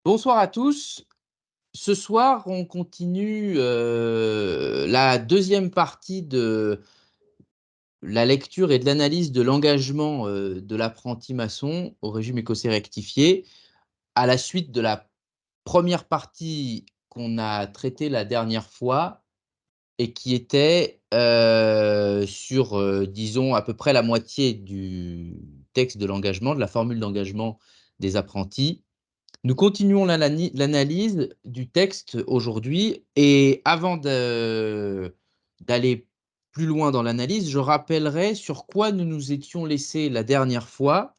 Bonsoir à tous. Ce soir, on continue la deuxième partie de la lecture et de l'analyse de l'engagement de l'apprenti maçon au régime écossais rectifié, à la suite de la première partie qu'on a traitée la dernière fois et qui était sur, disons, à peu près la moitié du texte de l'engagement, de la formule d'engagement des apprentis. Nous continuons l'analyse du texte aujourd'hui et avant d'aller plus loin dans l'analyse, je rappellerai sur quoi nous nous étions laissés la dernière fois.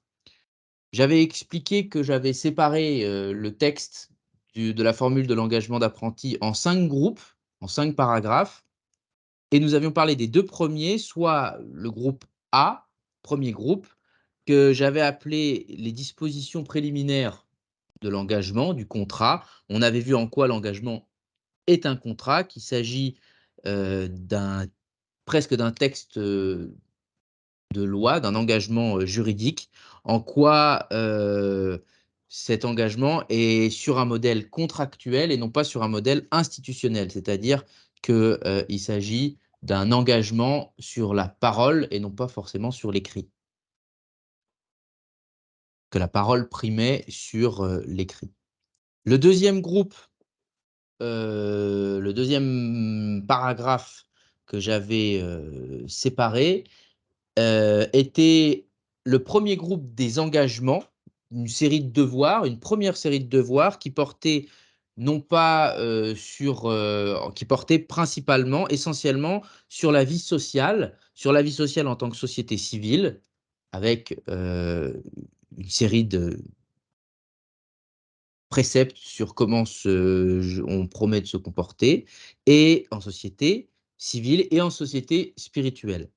J'avais expliqué que j'avais séparé, le texte de la formule de l'engagement d'apprenti en 5 groupes, en 5 paragraphes, et nous avions parlé des 2 premiers, soit le groupe A, premier groupe, que j'avais appelé les dispositions préliminaires de l'engagement, du contrat. On avait vu en quoi l'engagement est un contrat, qu'il s'agit d'un presque d'un texte de loi, d'un engagement juridique, en quoi cet engagement est sur un modèle contractuel et non pas sur un modèle institutionnel, c'est-à-dire qu'il s'agit d'un engagement sur la parole et non pas forcément sur l'écrit, que la parole primait sur l'écrit. Le deuxième groupe, le deuxième paragraphe que j'avais, séparé, était le premier groupe des engagements, une série de devoirs, une première série de devoirs qui portait non pas, qui portait principalement, essentiellement sur la vie sociale en tant que société civile avec, une série de préceptes sur comment on promet de se comporter et en société civile et en société spirituelle.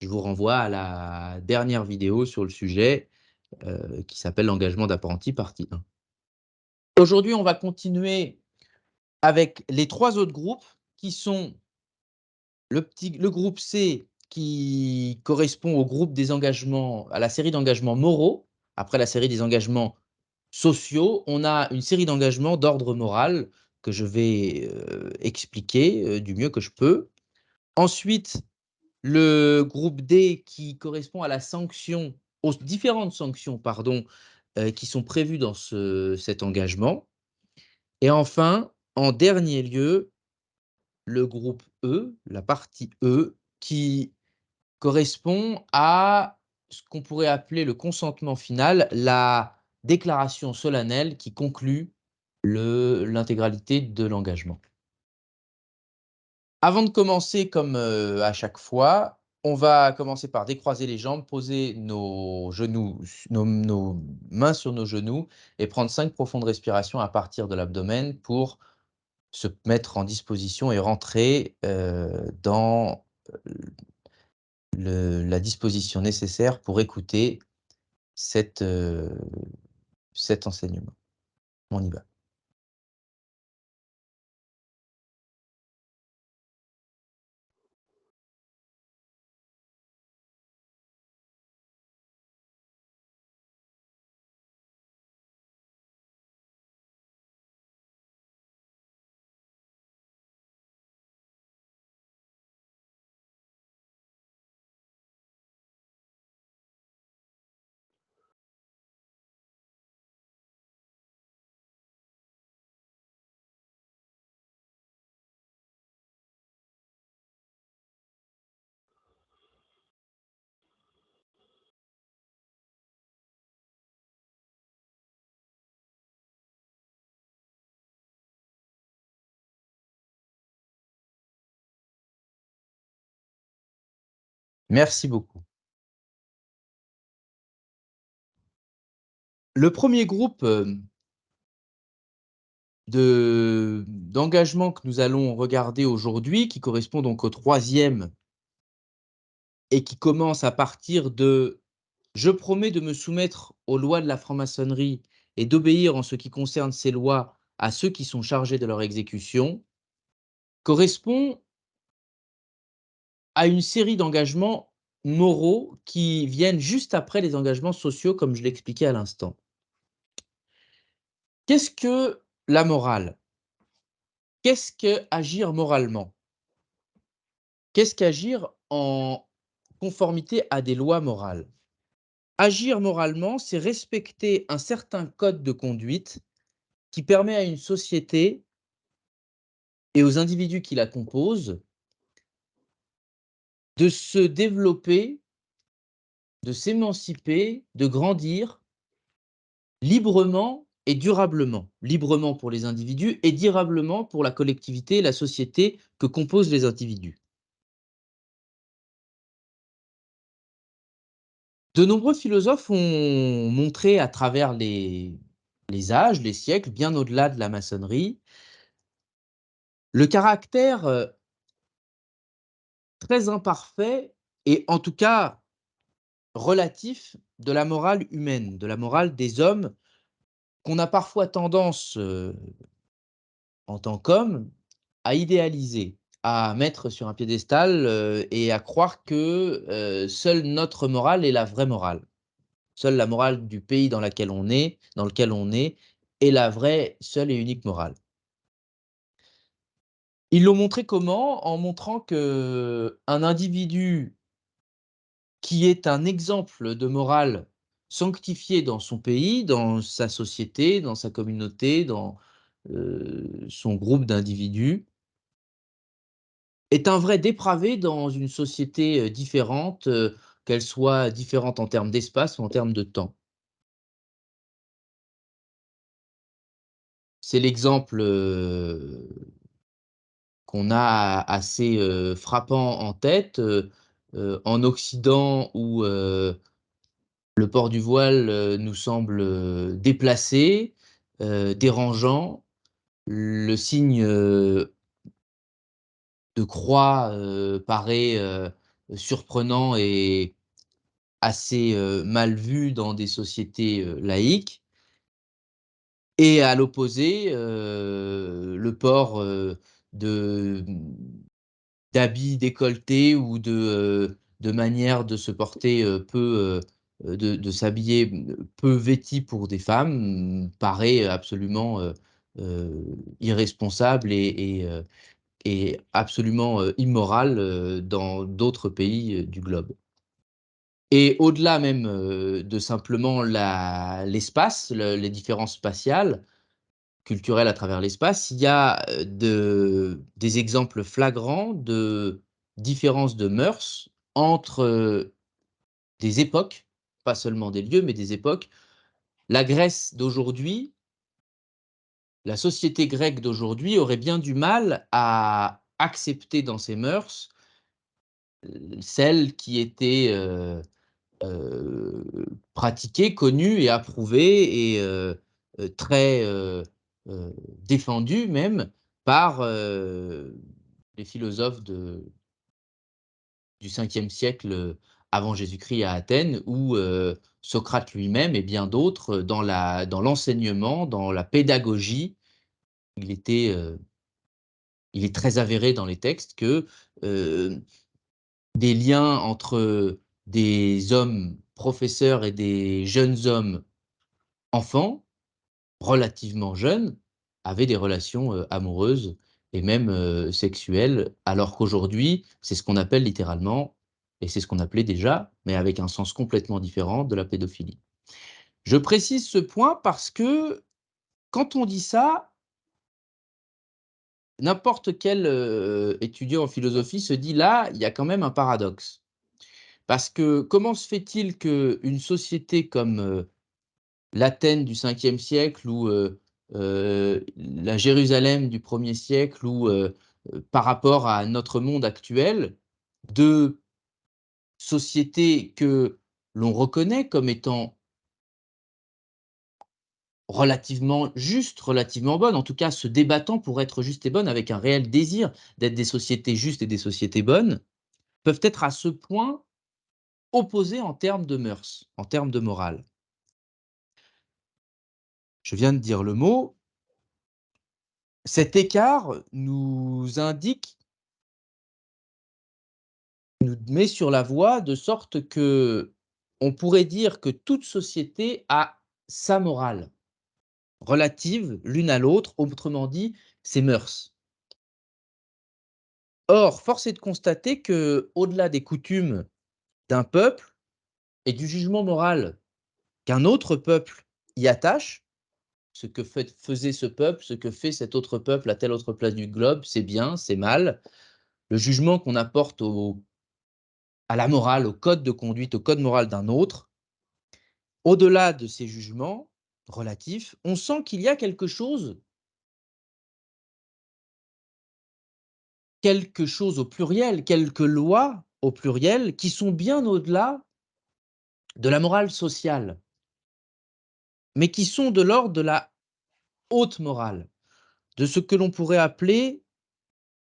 Je vous renvoie à la dernière vidéo sur le sujet, qui s'appelle «L'engagement d'apprenti partie 1». Aujourd'hui, on va continuer avec les 3 autres groupes qui sont le groupe C qui correspond au groupe des engagements à la série d'engagements moraux. Après la série des engagements sociaux, on a une série d'engagements d'ordre moral que je vais, expliquer, du mieux que je peux. Ensuite, le groupe D qui correspond à la sanction aux différentes sanctions, pardon, qui sont prévues dans cet engagement. Et enfin, en dernier lieu, le groupe E, la partie E, qui correspond à ce qu'on pourrait appeler le consentement final, la déclaration solennelle qui conclut l'intégralité de l'engagement. Avant de commencer comme, à chaque fois, on va commencer par décroiser les jambes, poser nos genoux nos mains sur nos genoux et prendre 5 profondes respirations à partir de l'abdomen pour se mettre en disposition et rentrer, dans, la disposition nécessaire pour écouter cet, cet enseignement. On y va. Merci beaucoup. Le premier groupe, d'engagement que nous allons regarder aujourd'hui, qui correspond donc au troisième et qui commence à partir de: «Je promets de me soumettre aux lois de la franc-maçonnerie et d'obéir en ce qui concerne ces lois à ceux qui sont chargés de leur exécution», correspond à une série d'engagements moraux qui viennent juste après les engagements sociaux, comme je l'expliquais à l'instant. Qu'est-ce que la morale? Qu'est-ce que agir moralement? Qu'est-ce qu'agir en conformité à des lois morales? Agir moralement, c'est respecter un certain code de conduite qui permet à une société et aux individus qui la composent de se développer, de s'émanciper, de grandir librement et durablement. Librement pour les individus et durablement pour la collectivité et la société que composent les individus. De nombreux philosophes ont montré à travers les âges, les siècles, bien au-delà de la maçonnerie, le caractère, très imparfait et en tout cas relatif de la morale humaine, de la morale des hommes qu'on a parfois tendance, en tant qu'homme, à idéaliser, à mettre sur un piédestal, et à croire que, seule notre morale est la vraie morale. Seule la morale du pays dans lequel on est la vraie, seule et unique morale. Ils l'ont montré comment? En montrant qu'un individu qui est un exemple de morale sanctifié dans son pays, dans sa société, dans sa communauté, dans, son groupe d'individus, est un vrai dépravé dans une société, différente, qu'elle soit différente en termes d'espace ou en termes de temps. C'est l'exemple, qu'on a assez, frappant en tête, en Occident où, le port du voile, nous semble, déplacé, dérangeant. Le signe, de croix, paraît, surprenant et assez, mal vu dans des sociétés, laïques. Et à l'opposé, le port, de, d'habits décolletés ou de manière de se porter, de s'habiller, peu vêtis pour des femmes, paraît absolument, heu, irresponsable et absolument, immoral, dans d'autres pays, du globe. Et au-delà même, de simplement l'espace, les différences spatiales, culturelles à travers l'espace, il y a, des exemples flagrants de différences de mœurs entre, des époques, pas seulement des lieux, mais des époques. La Grèce d'aujourd'hui, la société grecque d'aujourd'hui aurait bien du mal à accepter dans ses mœurs, celles qui étaient, heu, pratiquée, connue et approuvée et très, défendue même par, les philosophes du 5e siècle, avant Jésus-Christ à Athènes où, Socrate lui-même et bien d'autres, dans l'enseignement, dans la pédagogie, il était, il est très avéré dans les textes que, heu, des liens entre des hommes professeurs et des jeunes hommes enfants, relativement jeunes, avaient des relations, amoureuses et même, sexuelles. Alors qu'aujourd'hui, c'est ce qu'on appelle littéralement et c'est ce qu'on appelait déjà, mais avec un sens complètement différent, de la pédophilie. Je précise ce point parce que quand on dit ça, n'importe quel, étudiant en philosophie se dit: «Là, il y a quand même un paradoxe». Parce que comment se fait-il qu'une société comme, l'Athènes du 5e siècle ou, la Jérusalem du 1er siècle ou, par rapport à notre monde actuel, 2 sociétés que l'on reconnaît comme étant relativement justes, relativement bonnes, en tout cas se débattant pour être justes et bonnes, avec un réel désir d'être des sociétés justes et des sociétés bonnes, peuvent être à ce point opposées en termes de mœurs, en termes de morale. Je viens de dire le mot, cet écart nous indique, nous met sur la voie de sorte que on pourrait dire que toute société a sa morale. relatives l'une à l'autre, autrement dit, ses mœurs. Or, force est de constater que, au-delà des coutumes d'un peuple et du jugement moral qu'un autre peuple y attache, ce que faisait ce peuple, ce que fait cet autre peuple à telle autre place du globe, c'est bien, c'est mal. Le jugement qu'on apporte à la morale, au code de conduite, au code moral d'un autre, au-delà de ces jugements relatifs, on sent qu'il y a quelque chose au pluriel, quelques lois au pluriel qui sont bien au-delà de la morale sociale, mais qui sont de l'ordre de la haute morale, de ce que l'on pourrait appeler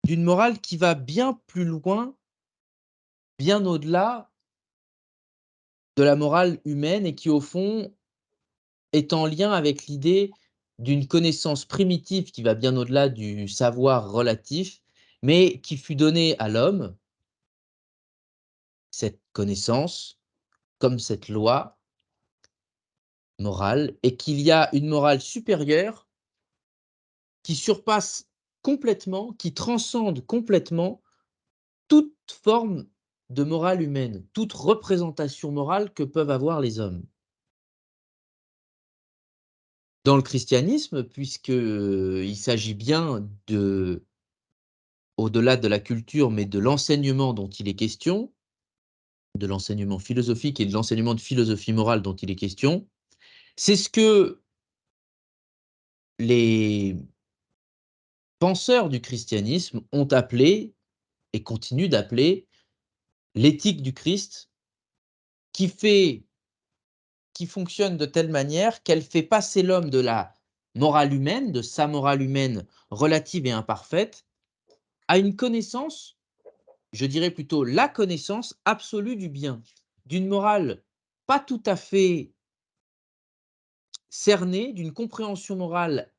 d'une morale qui va bien plus loin, bien au-delà de la morale humaine et qui, au fond, est en lien avec l'idée d'une connaissance primitive qui va bien au-delà du savoir relatif, mais qui fut donnée à l'homme, cette connaissance, comme cette loi morale, et qu'il y a une morale supérieure qui surpasse complètement, qui transcende complètement toute forme de morale humaine, toute représentation morale que peuvent avoir les hommes. Dans le christianisme, puisqu'il s'agit bien de, au-delà de la culture, mais de l'enseignement dont il est question, de l'enseignement philosophique et de l'enseignement de philosophie morale dont il est question, c'est ce que les penseurs du christianisme ont appelé et continuent d'appeler l'éthique du Christ, qui fait qui fonctionne de telle manière qu'elle fait passer l'homme de la morale humaine, de sa morale humaine relative et imparfaite, à une connaissance, je dirais plutôt la connaissance absolue du bien, d'une morale pas tout à fait cernée, d'une compréhension morale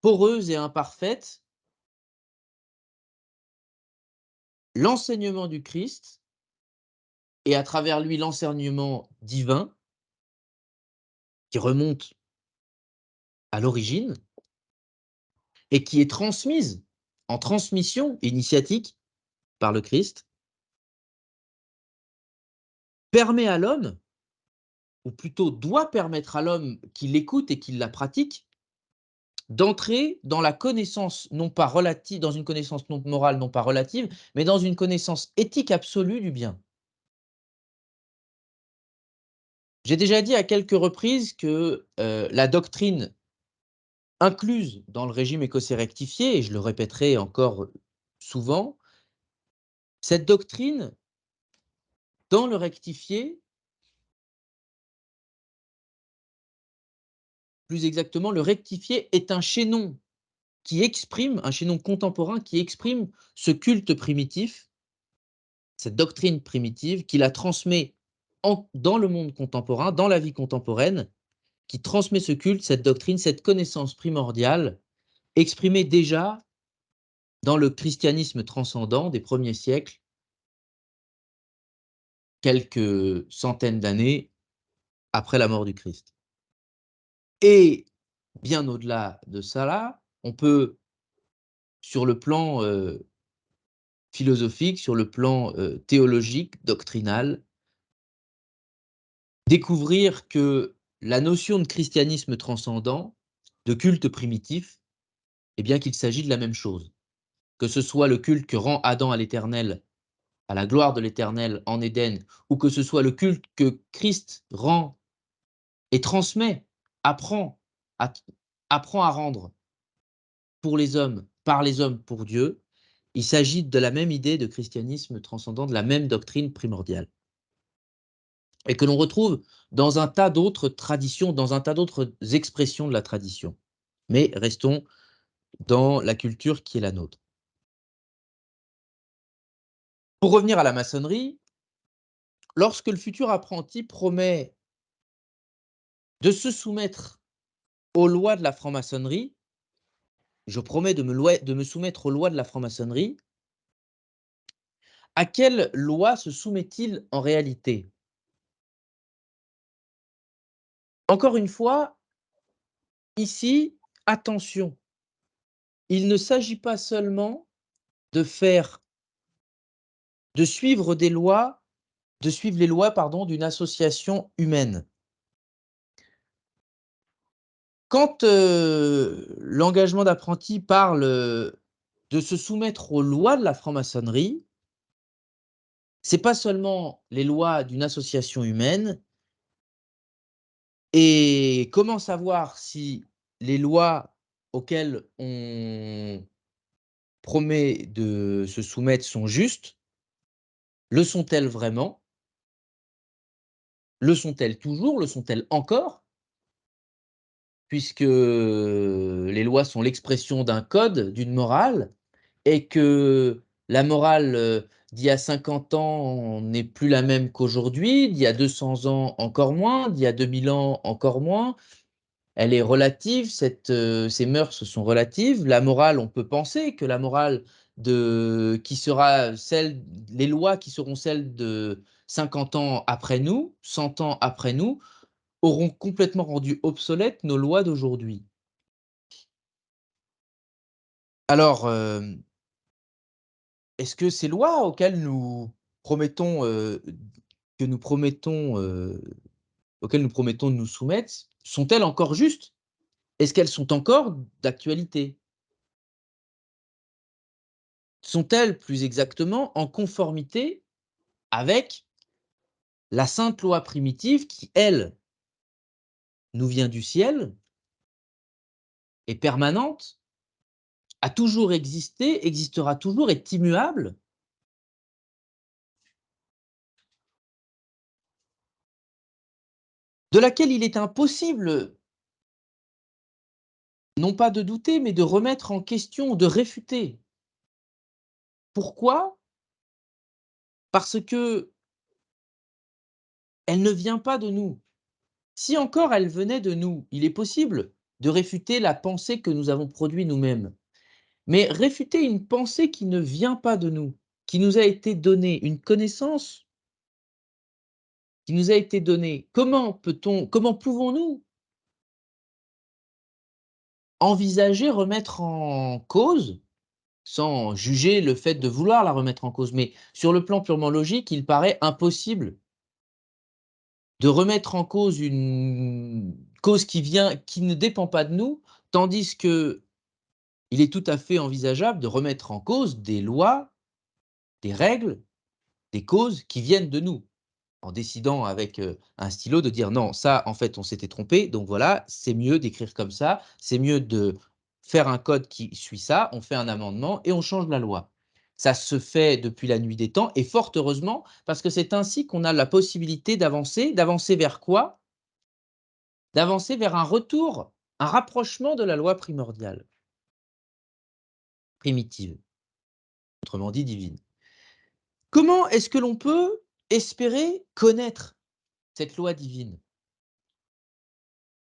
poreuse et imparfaite, l'enseignement du Christ et à travers lui l'enseignement divin qui remonte à l'origine et qui est transmise en transmission initiatique par le Christ, permet à l'homme, ou plutôt doit permettre à l'homme qui l'écoute et qui la pratique, d'entrer dans la connaissance non pas relative, dans une connaissance non morale, non pas relative, mais dans une connaissance éthique absolue du bien. J'ai déjà dit à quelques reprises que la doctrine incluse dans le régime écossais rectifié, et je le répéterai encore souvent, cette doctrine, dans le rectifié, plus exactement, le rectifié est un chaînon qui exprime, un chaînon contemporain qui exprime ce culte primitif, cette doctrine primitive, qui la transmet dans le monde contemporain, dans la vie contemporaine, qui transmet ce culte, cette doctrine, cette connaissance primordiale, exprimée déjà dans le christianisme transcendant des premiers siècles, quelques centaines d'années après la mort du Christ. Et bien au-delà de cela, on peut, sur le plan philosophique, sur le plan théologique, doctrinal, découvrir que la notion de christianisme transcendant, de culte primitif, eh bien qu'il s'agit de la même chose. Que ce soit le culte que rend Adam à l'Éternel, à la gloire de l'Éternel en Éden, ou que ce soit le culte que Christ rend et transmet, apprend à, apprend à rendre pour les hommes, par les hommes pour Dieu, il s'agit de la même idée de christianisme transcendant, de la même doctrine primordiale. Et que l'on retrouve dans un tas d'autres traditions, dans un tas d'autres expressions de la tradition. Mais restons dans la culture qui est la nôtre. Pour revenir à la maçonnerie, lorsque le futur apprenti promet de se soumettre aux lois de la franc-maçonnerie, je promets de me soumettre aux lois de la franc-maçonnerie, à quelle loi se soumet-il en réalité? Encore une fois, ici, attention, il ne s'agit pas seulement de faire de suivre des lois de suivre les lois, pardon, d'une association humaine. Quand, l'engagement d'apprenti parle, de se soumettre aux lois de la franc-maçonnerie, c'est pas seulement les lois d'une association humaine. Et comment savoir si les lois auxquelles on promet de se soumettre sont justes? Le sont-elles vraiment? Le sont-elles toujours? Le sont-elles encore? Puisque les lois sont l'expression d'un code, d'une morale, et que la morale, d'il y a 50 ans n'est plus la même qu'aujourd'hui, d'il y a 200 ans encore moins, d'il y a 2000 ans encore moins. Elle est relative, ces mœurs sont relatives. La morale, on peut penser que la morale qui sera celle les lois qui seront celles de 50 ans après nous, 100 ans après nous, auront complètement rendu obsolètes nos lois d'aujourd'hui. Alors, est-ce que ces lois promettons, heu, que nous promettons, auxquelles nous promettons de nous soumettre, sont-elles encore justes? Est-ce qu'elles sont encore d'actualité? Sont-elles, plus exactement, en conformité avec la sainte loi primitive qui, elle, nous vient du ciel, est permanente, a toujours existé, existera toujours, est immuable, de laquelle il est impossible, non pas de douter, mais de remettre en question, de réfuter. Pourquoi? Parce que elle ne vient pas de nous. Si encore elle venait de nous, il est possible de réfuter la pensée que nous avons produite nous-mêmes. Mais réfuter une pensée qui ne vient pas de nous, qui nous a été donnée, une connaissance qui nous a été donnée, comment pouvons-nous envisager remettre en cause, sans juger le fait de vouloir la remettre en cause, mais sur le plan purement logique, il paraît impossible de remettre en cause une cause qui ne dépend pas de nous, tandis qu'il est tout à fait envisageable de remettre en cause des lois, des règles, des causes qui viennent de nous. En décidant avec, un stylo de dire: «Non, ça, en fait, on s'était trompé, donc voilà, c'est mieux d'écrire comme ça, c'est mieux de faire un code qui suit ça, on fait un amendement et on change la loi». Ça se fait depuis la nuit des temps et fort heureusement, parce que c'est ainsi qu'on a la possibilité d'avancer. D'avancer vers quoi? D'avancer vers un retour, un rapprochement de la loi primordiale, primitive, autrement dit divine. Comment est-ce que l'on peut espérer connaître cette loi divine?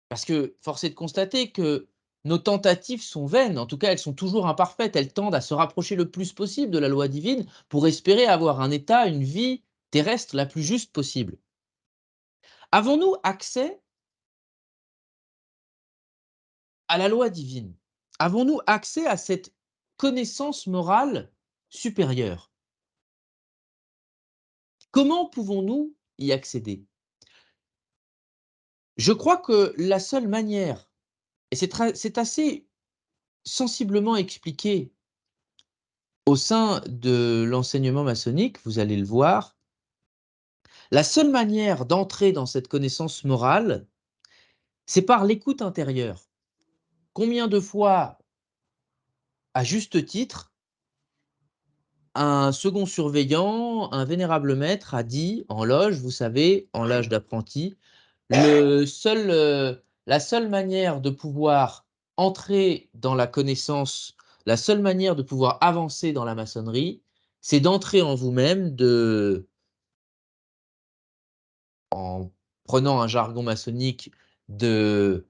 Parce que force est de constater que nos tentatives sont vaines, en tout cas elles sont toujours imparfaites, elles tendent à se rapprocher le plus possible de la loi divine pour espérer avoir un état, une vie terrestre la plus juste possible. Avons-nous accès à la loi divine? Avons-nous accès à cette connaissance morale supérieure? Comment pouvons-nous y accéder? Je crois que la seule manière, et c'est assez sensiblement expliqué au sein de l'enseignement maçonnique, vous allez le voir, la seule manière d'entrer dans cette connaissance morale, c'est par l'écoute intérieure. Combien de fois, à juste titre, un second surveillant, un vénérable maître a dit en loge, vous savez, en loge d'apprenti, la seule manière de pouvoir entrer dans la connaissance, la seule manière de pouvoir avancer dans la maçonnerie, c'est d'entrer en vous-même, en prenant un jargon maçonnique, de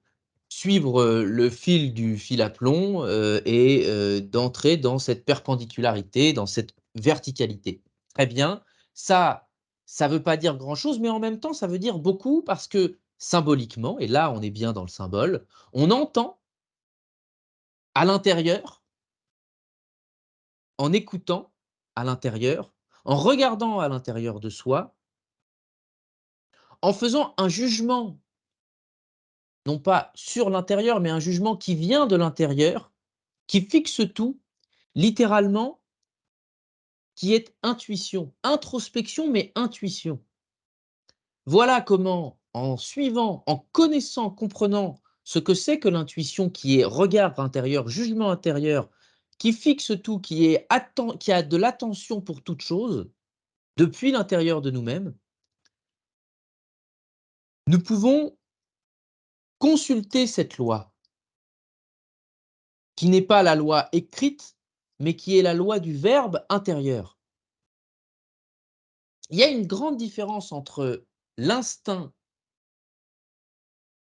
suivre, le fil du fil à plomb, et d'entrer dans cette perpendicularité, dans cette verticalité. Très bien, ça, ça veut pas dire grand chose, mais en même temps, ça veut dire beaucoup parce que symboliquement, et là on est bien dans le symbole, on entend à l'intérieur, en écoutant à l'intérieur, en regardant à l'intérieur de soi, en faisant un jugement, non pas sur l'intérieur, mais un jugement qui vient de l'intérieur, qui fixe tout, littéralement, qui est intuition, introspection, mais intuition. Voilà comment, en suivant, en connaissant, comprenant ce que c'est que l'intuition qui est regard intérieur, jugement intérieur, qui fixe tout, qui a de l'attention pour toute chose, depuis l'intérieur de nous-mêmes, nous pouvons consulter cette loi, qui n'est pas la loi écrite, mais qui est la loi du verbe intérieur. Il y a une grande différence entre l'instinct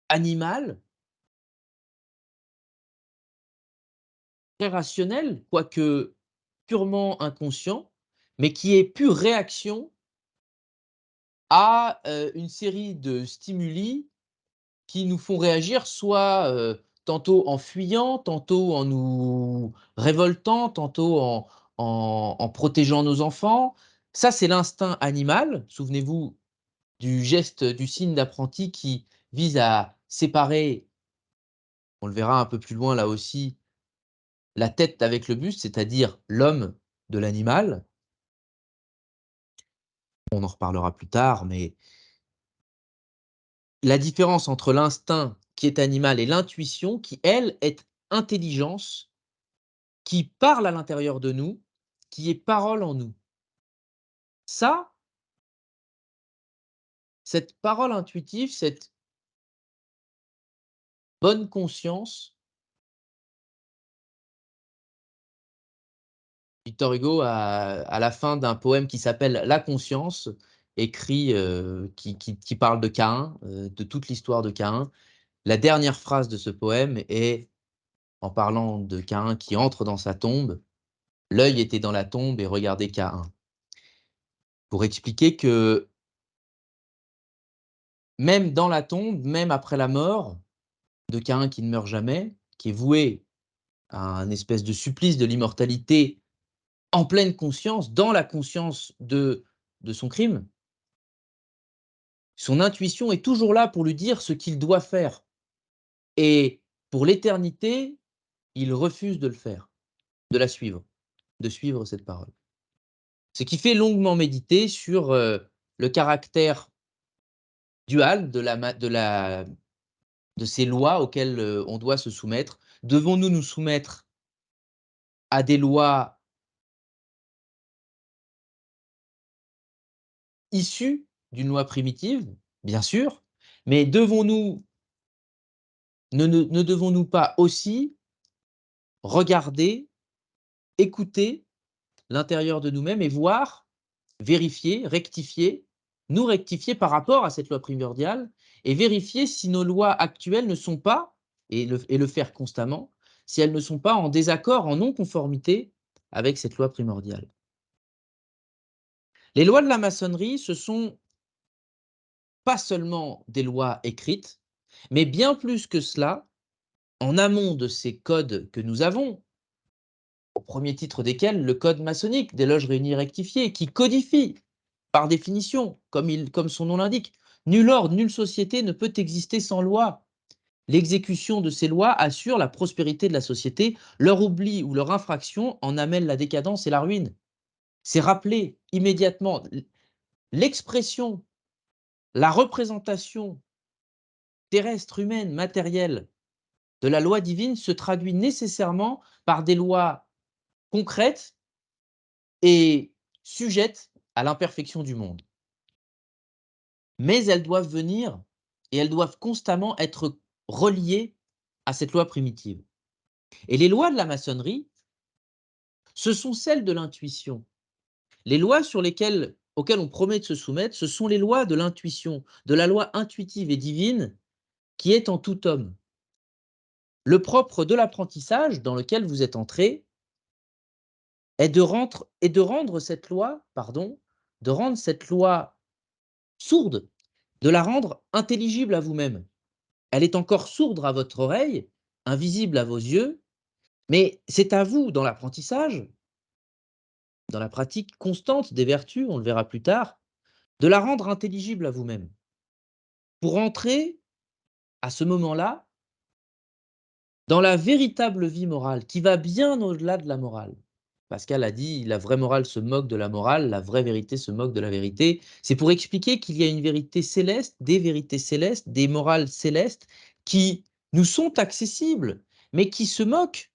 animal, très rationnel, quoique purement inconscient, mais qui est pure réaction à une série de stimuli qui nous font réagir, soit tantôt en fuyant, tantôt en nous révoltant, tantôt en protégeant nos enfants. Ça, c'est l'instinct animal. Souvenez-vous du geste, du signe d'apprenti qui vise à séparer, on le verra un peu plus loin là aussi, la tête avec le buste, c'est-à-dire l'homme de l'animal. On en reparlera plus tard, mais la différence entre l'instinct qui est animal et l'intuition qui, elle, est intelligence, qui parle à l'intérieur de nous, qui est parole en nous. Ça, cette parole intuitive, cette bonne conscience, Victor Hugo, à la fin d'un poème qui s'appelle La conscience, écrit, qui parle de Caïn, de toute l'histoire de Caïn. La dernière phrase de ce poème est, en parlant de Caïn qui entre dans sa tombe, l'œil était dans la tombe et regardait Caïn. Pour expliquer que même dans la tombe, même après la mort de Caïn qui ne meurt jamais, qui est voué à un espèce de supplice de l'immortalité en pleine conscience, dans la conscience de son crime, son intuition est toujours là pour lui dire ce qu'il doit faire. Et pour l'éternité, il refuse de le faire, de la suivre, de suivre cette parole. Ce qui fait longuement méditer sur le caractère dual de ces lois auxquelles on doit se soumettre. Devons-nous nous soumettre à des lois issues d'une loi primitive? Bien sûr, mais ne devons-nous pas aussi regarder, écouter l'intérieur de nous-mêmes et voir, vérifier, rectifier, nous rectifier par rapport à cette loi primordiale et vérifier si nos lois actuelles ne sont pas, et le faire constamment, si elles ne sont pas en désaccord, en non-conformité avec cette loi primordiale. Les lois de la maçonnerie, ce sont pas seulement des lois écrites, mais bien plus que cela, en amont de ces codes que nous avons, au premier titre desquels le code maçonnique des loges réunies rectifiées, qui codifie, par définition, comme son nom l'indique, nul ordre, nulle société ne peut exister sans loi. L'exécution de ces lois assure la prospérité de la société, leur oubli ou leur infraction en amène la décadence et la ruine. C'est rappeler immédiatement l'expression, la représentation terrestre, humaine, matérielle de la loi divine se traduit nécessairement par des lois concrètes et sujettes à l'imperfection du monde. Mais elles doivent venir et elles doivent constamment être reliées à cette loi primitive. Et les lois de la maçonnerie, ce sont celles de l'intuition. Les lois auxquelles on promet de se soumettre, ce sont les lois de l'intuition, de la loi intuitive et divine qui est en tout homme. Le propre de l'apprentissage dans lequel vous êtes entré est de rendre cette loi, de rendre cette loi sourde de la rendre intelligible à vous-même. Elle est encore sourde à votre oreille, invisible à vos yeux, mais c'est à vous, dans l'apprentissage, dans la pratique constante des vertus, on le verra plus tard, de la rendre intelligible à vous-même. Pour entrer, à ce moment-là, dans la véritable vie morale, qui va bien au-delà de la morale. Pascal a dit: «La vraie morale se moque de la morale, la vraie vérité se moque de la vérité». C'est pour expliquer qu'il y a une vérité céleste, des vérités célestes, des morales célestes qui nous sont accessibles, mais qui se moquent,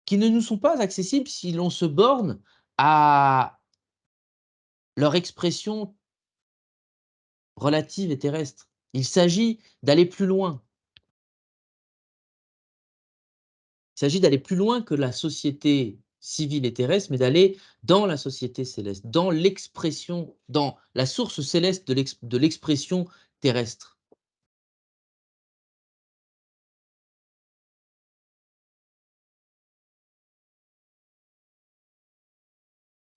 qui ne nous sont pas accessibles si l'on se borne à leur expression relative et terrestre. Il s'agit d'aller plus loin. Il s'agit d'aller plus loin que la société civile et terrestre, mais d'aller dans la société céleste, dans l'expression, dans la source céleste de l'expression terrestre.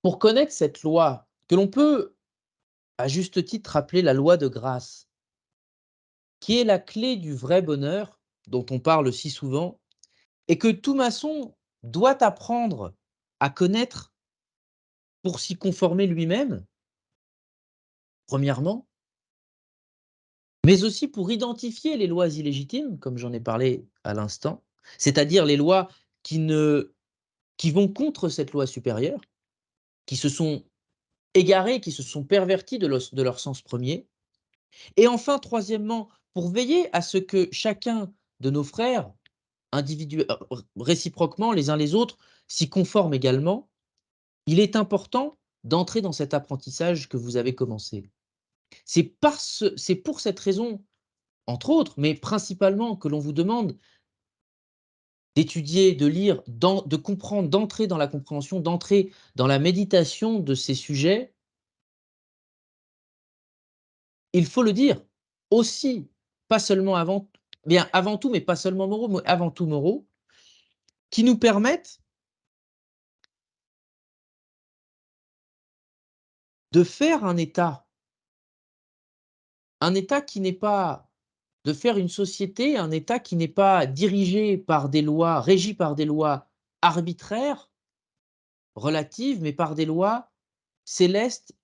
Pour connaître cette loi, que l'on peut, à juste titre, appeler la loi de grâce, qui est la clé du vrai bonheur dont on parle si souvent, et que tout maçon doit apprendre à connaître pour s'y conformer lui-même, premièrement, mais aussi pour identifier les lois illégitimes, comme j'en ai parlé à l'instant, c'est-à-dire les lois qui ne qui vont contre cette loi supérieure, qui se sont égarées, qui se sont perverties de leur sens premier. Et enfin, troisièmement, pour veiller à ce que chacun de nos frères, réciproquement les uns les autres, s'y conforment également, il est important d'entrer dans cet apprentissage que vous avez commencé. C'est pour cette raison, entre autres, mais principalement, que l'on vous demande d'étudier, de lire, de comprendre, d'entrer dans la compréhension, d'entrer dans la méditation de ces sujets, il faut le dire, aussi, pas seulement avant, bien avant tout, mais pas seulement moraux, mais avant tout moraux, qui nous permettent de faire un état qui n'est pas, de faire une société, un état qui n'est pas dirigé par des lois, régi par des lois arbitraires, relatives, mais par des lois célestes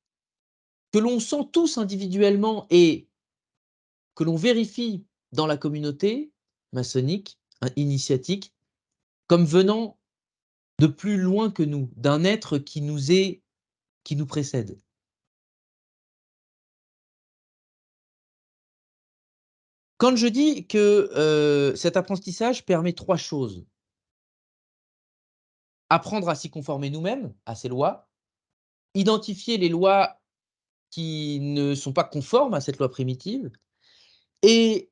que l'on sent tous individuellement et que l'on vérifie dans la communauté maçonnique, initiatique, comme venant de plus loin que nous, d'un être qui nous précède. Quand je dis que cet apprentissage permet trois choses: apprendre à s'y conformer nous-mêmes, à ces lois, identifier les lois qui ne sont pas conformes à cette loi primitive et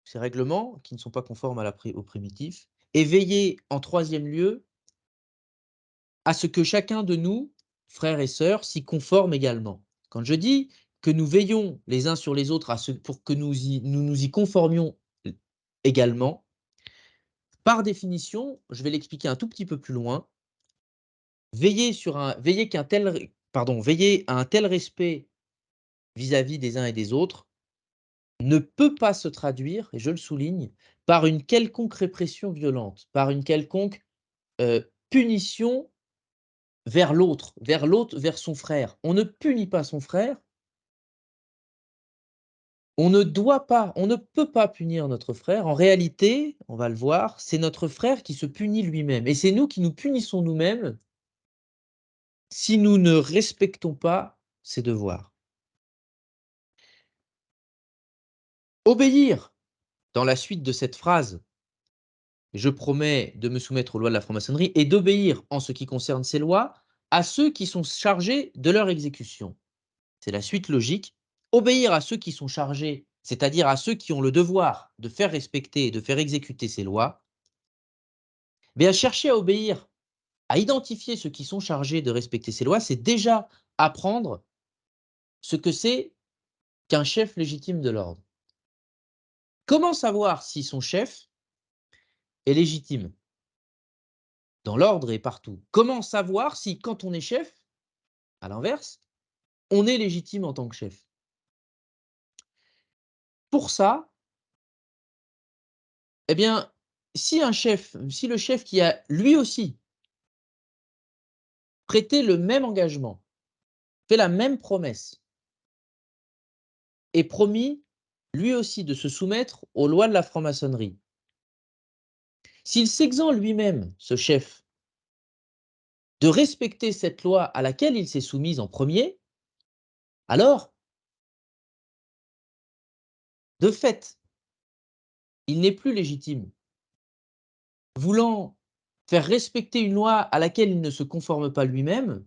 ces règlements qui ne sont pas conformes à au primitif, et veiller en troisième lieu à ce que chacun de nous, frères et sœurs, s'y conforme également. Quand je dis que nous veillons les uns sur les autres pour que nous nous y conformions également, par définition, je vais l'expliquer un tout petit peu plus loin, veiller à un tel respect vis-à-vis des uns et des autres ne peut pas se traduire, et je le souligne, par une quelconque répression violente, par une quelconque punition vers l'autre, vers son frère. On ne punit pas son frère, on ne doit pas, on ne peut pas punir notre frère. En réalité, on va le voir, c'est notre frère qui se punit lui-même et c'est nous qui nous punissons nous-mêmes si nous ne respectons pas ses devoirs. Obéir, dans la suite de cette phrase: «Je promets de me soumettre aux lois de la franc-maçonnerie», et d'obéir, en ce qui concerne ces lois, à ceux qui sont chargés de leur exécution. C'est la suite logique. Obéir à ceux qui sont chargés, c'est-à-dire à ceux qui ont le devoir de faire respecter et de faire exécuter ces lois, mais à chercher à obéir, à identifier ceux qui sont chargés de respecter ces lois, c'est déjà apprendre ce que c'est qu'un chef légitime de l'ordre. Comment savoir si son chef est légitime? Dans l'ordre et partout. Comment savoir si, quand on est chef, à l'inverse, on est légitime en tant que chef? Pour ça, eh bien, si le chef qui a lui aussi prêté le même engagement, fait la même promesse et promis lui aussi de se soumettre aux lois de la franc-maçonnerie, s'il s'exent lui-même, ce chef, de respecter cette loi à laquelle il s'est soumis en premier, alors, de fait, il n'est plus légitime. Voulant faire respecter une loi à laquelle il ne se conforme pas lui-même,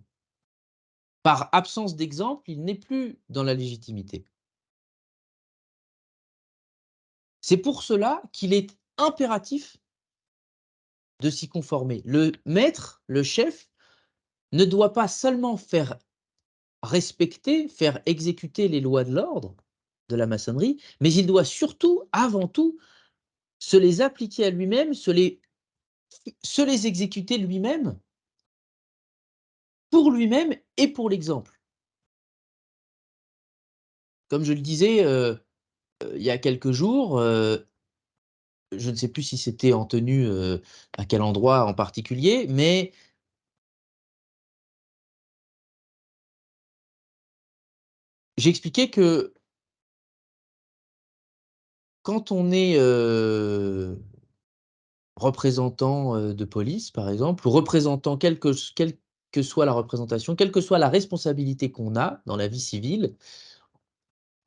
par absence d'exemple, il n'est plus dans la légitimité. C'est pour cela qu'il est impératif de s'y conformer. Le maître, le chef, ne doit pas seulement faire respecter, faire exécuter les lois de l'ordre de la maçonnerie, mais il doit surtout, avant tout, se les appliquer à lui-même, se les exécuter lui-même, pour lui-même et pour l'exemple. Comme je le disais, il y a quelques jours, je ne sais plus si c'était en tenue, à quel endroit en particulier, mais j'expliquais que quand on est, représentant, de police, par exemple, ou représentant quelle que soit la représentation, quelle que soit la responsabilité qu'on a dans la vie civile,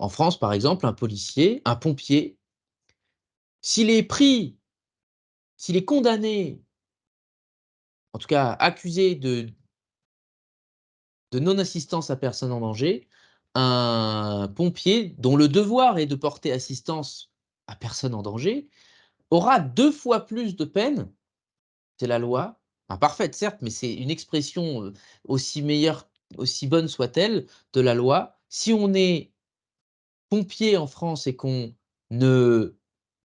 en France, par exemple, un policier, un pompier, s'il est pris, s'il est condamné, en tout cas accusé de non-assistance à personne en danger, un pompier dont le devoir est de porter assistance à personne en danger, aura 2 fois plus de peine, c'est la loi, imparfaite certes, mais c'est une expression, aussi meilleure, aussi bonne soit-elle, de la loi. Si on est pompier en France et qu'on ne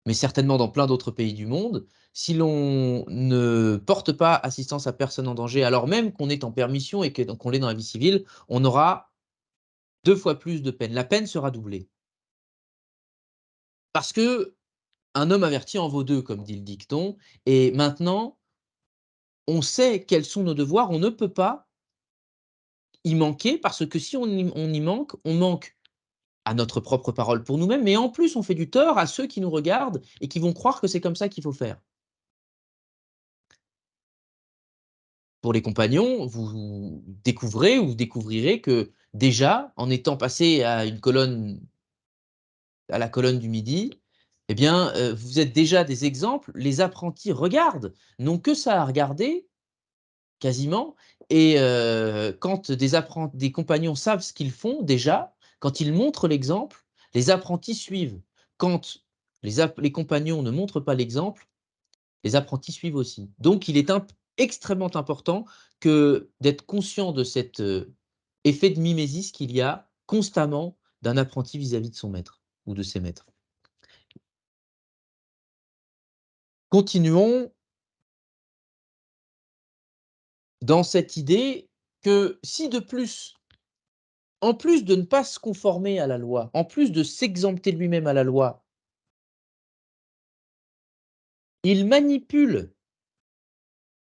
mais certainement dans plein d'autres pays du monde, si l'on ne porte pas assistance à personne en danger, alors même qu'on est en permission et que donc qu'on l'est dans la vie civile, on aura 2 fois plus de peine. La peine sera doublée. Parce qu'un homme averti en vaut 2, comme dit le dicton, et maintenant, on sait quels sont nos devoirs, on ne peut pas y manquer parce que si on y manque, on manque à notre propre parole pour nous-mêmes, mais en plus on fait du tort à ceux qui nous regardent et qui vont croire que c'est comme ça qu'il faut faire. Pour les compagnons, vous découvrez ou vous découvrirez que déjà, en étant passé à la colonne du midi, eh bien, vous êtes déjà des exemples. Les apprentis regardent, n'ont que ça à regarder, quasiment, et quand des compagnons savent ce qu'ils font déjà, quand ils montrent l'exemple, les apprentis suivent. Quand les compagnons ne montrent pas l'exemple, les apprentis suivent aussi. Donc il est extrêmement important d'être conscient de cet, effet de mimésis qu'il y a constamment d'un apprenti vis-à-vis de son maître ou de ses maîtres. Continuons dans cette idée que si de plus, en plus de ne pas se conformer à la loi, en plus de s'exempter lui-même à la loi, il manipule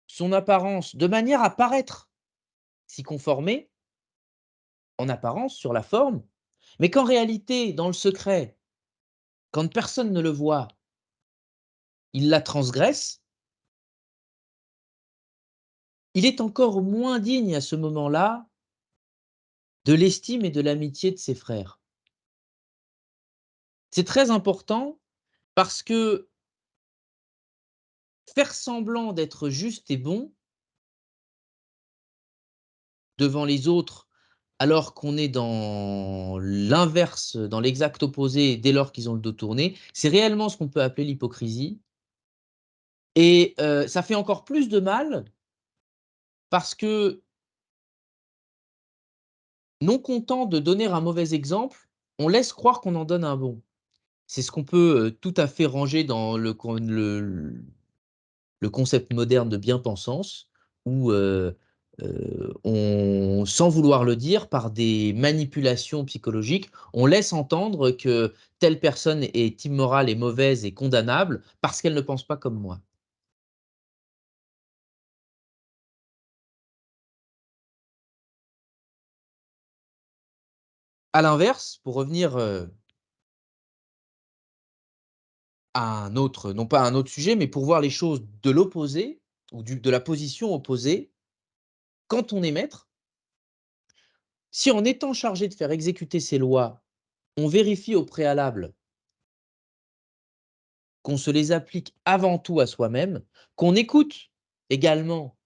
son apparence de manière à paraître s'y conformer, en apparence, sur la forme, mais qu'en réalité, dans le secret, quand personne ne le voit, il la transgresse, il est encore moins digne à ce moment-là de l'estime et de l'amitié de ses frères. C'est très important parce que faire semblant d'être juste et bon devant les autres, alors qu'on est dans l'inverse, dans l'exact opposé dès lors qu'ils ont le dos tourné, c'est réellement ce qu'on peut appeler l'hypocrisie, et ça fait encore plus de mal parce que, non content de donner un mauvais exemple, on laisse croire qu'on en donne un bon. C'est ce qu'on peut, tout à fait ranger dans le concept moderne de bien-pensance où, on sans vouloir le dire, par des manipulations psychologiques, on laisse entendre que telle personne est immorale et mauvaise et condamnable parce qu'elle ne pense pas comme moi. À l'inverse, pour revenir, à un autre non pas à un autre sujet, mais pour voir les choses de l'opposé ou du de la position opposée, quand on est maître, si en étant chargé de faire exécuter ces lois, on vérifie au préalable qu'on se les applique avant tout à soi-même, qu'on écoute également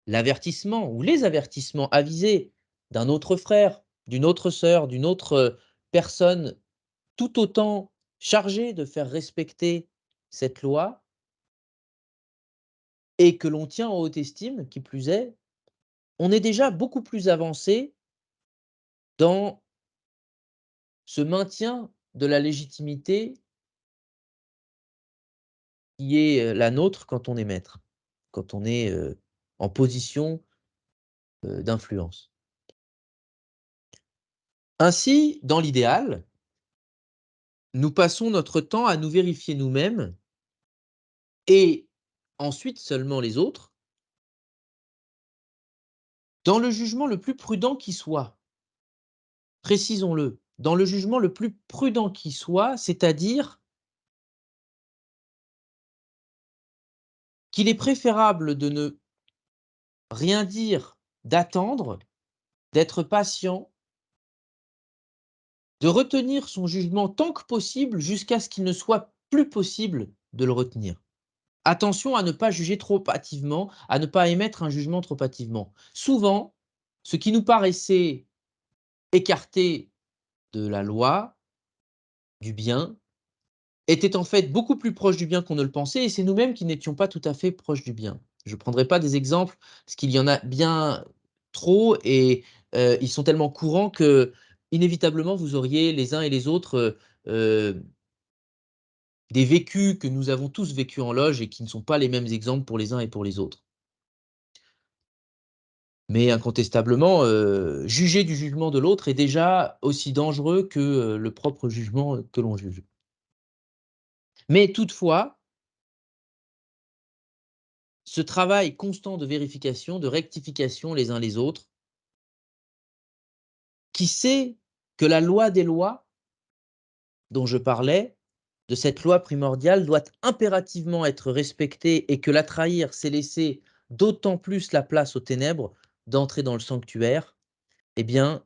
l'avertissement ou les avertissements avisés d'un autre frère, d'une autre sœur, d'une autre, personne tout autant chargée de faire respecter cette loi et que l'on tient en haute estime, qui plus est, on est déjà beaucoup plus avancé dans ce maintien de la légitimité qui est, la nôtre quand on est maître, quand on est, en position, d'influence. Ainsi, dans l'idéal, nous passons notre temps à nous vérifier nous-mêmes et ensuite seulement les autres, dans le jugement le plus prudent qui soit. Précisons-le, dans le jugement le plus prudent qui soit, c'est-à-dire qu'il est préférable de ne rien dire, d'attendre, d'être patient, de retenir son jugement tant que possible jusqu'à ce qu'il ne soit plus possible de le retenir. Attention à ne pas juger trop hâtivement, à ne pas émettre un jugement trop hâtivement. Souvent, ce qui nous paraissait écarté de la loi, du bien, était en fait beaucoup plus proche du bien qu'on ne le pensait et c'est nous-mêmes qui n'étions pas tout à fait proches du bien. Je ne prendrai pas des exemples parce qu'il y en a bien trop et ils sont tellement courants que inévitablement vous auriez les uns et les autres, des vécus que nous avons tous vécus en loge et qui ne sont pas les mêmes exemples pour les uns et pour les autres. Mais incontestablement, juger du jugement de l'autre est déjà aussi dangereux que, le propre jugement, que l'on juge. Mais toutefois, ce travail constant de vérification, de rectification les uns les autres, qui sait que la loi des lois dont je parlais, de cette loi primordiale, doit impérativement être respectée et que la trahir, c'est laisser d'autant plus la place aux ténèbres d'entrer dans le sanctuaire, eh bien,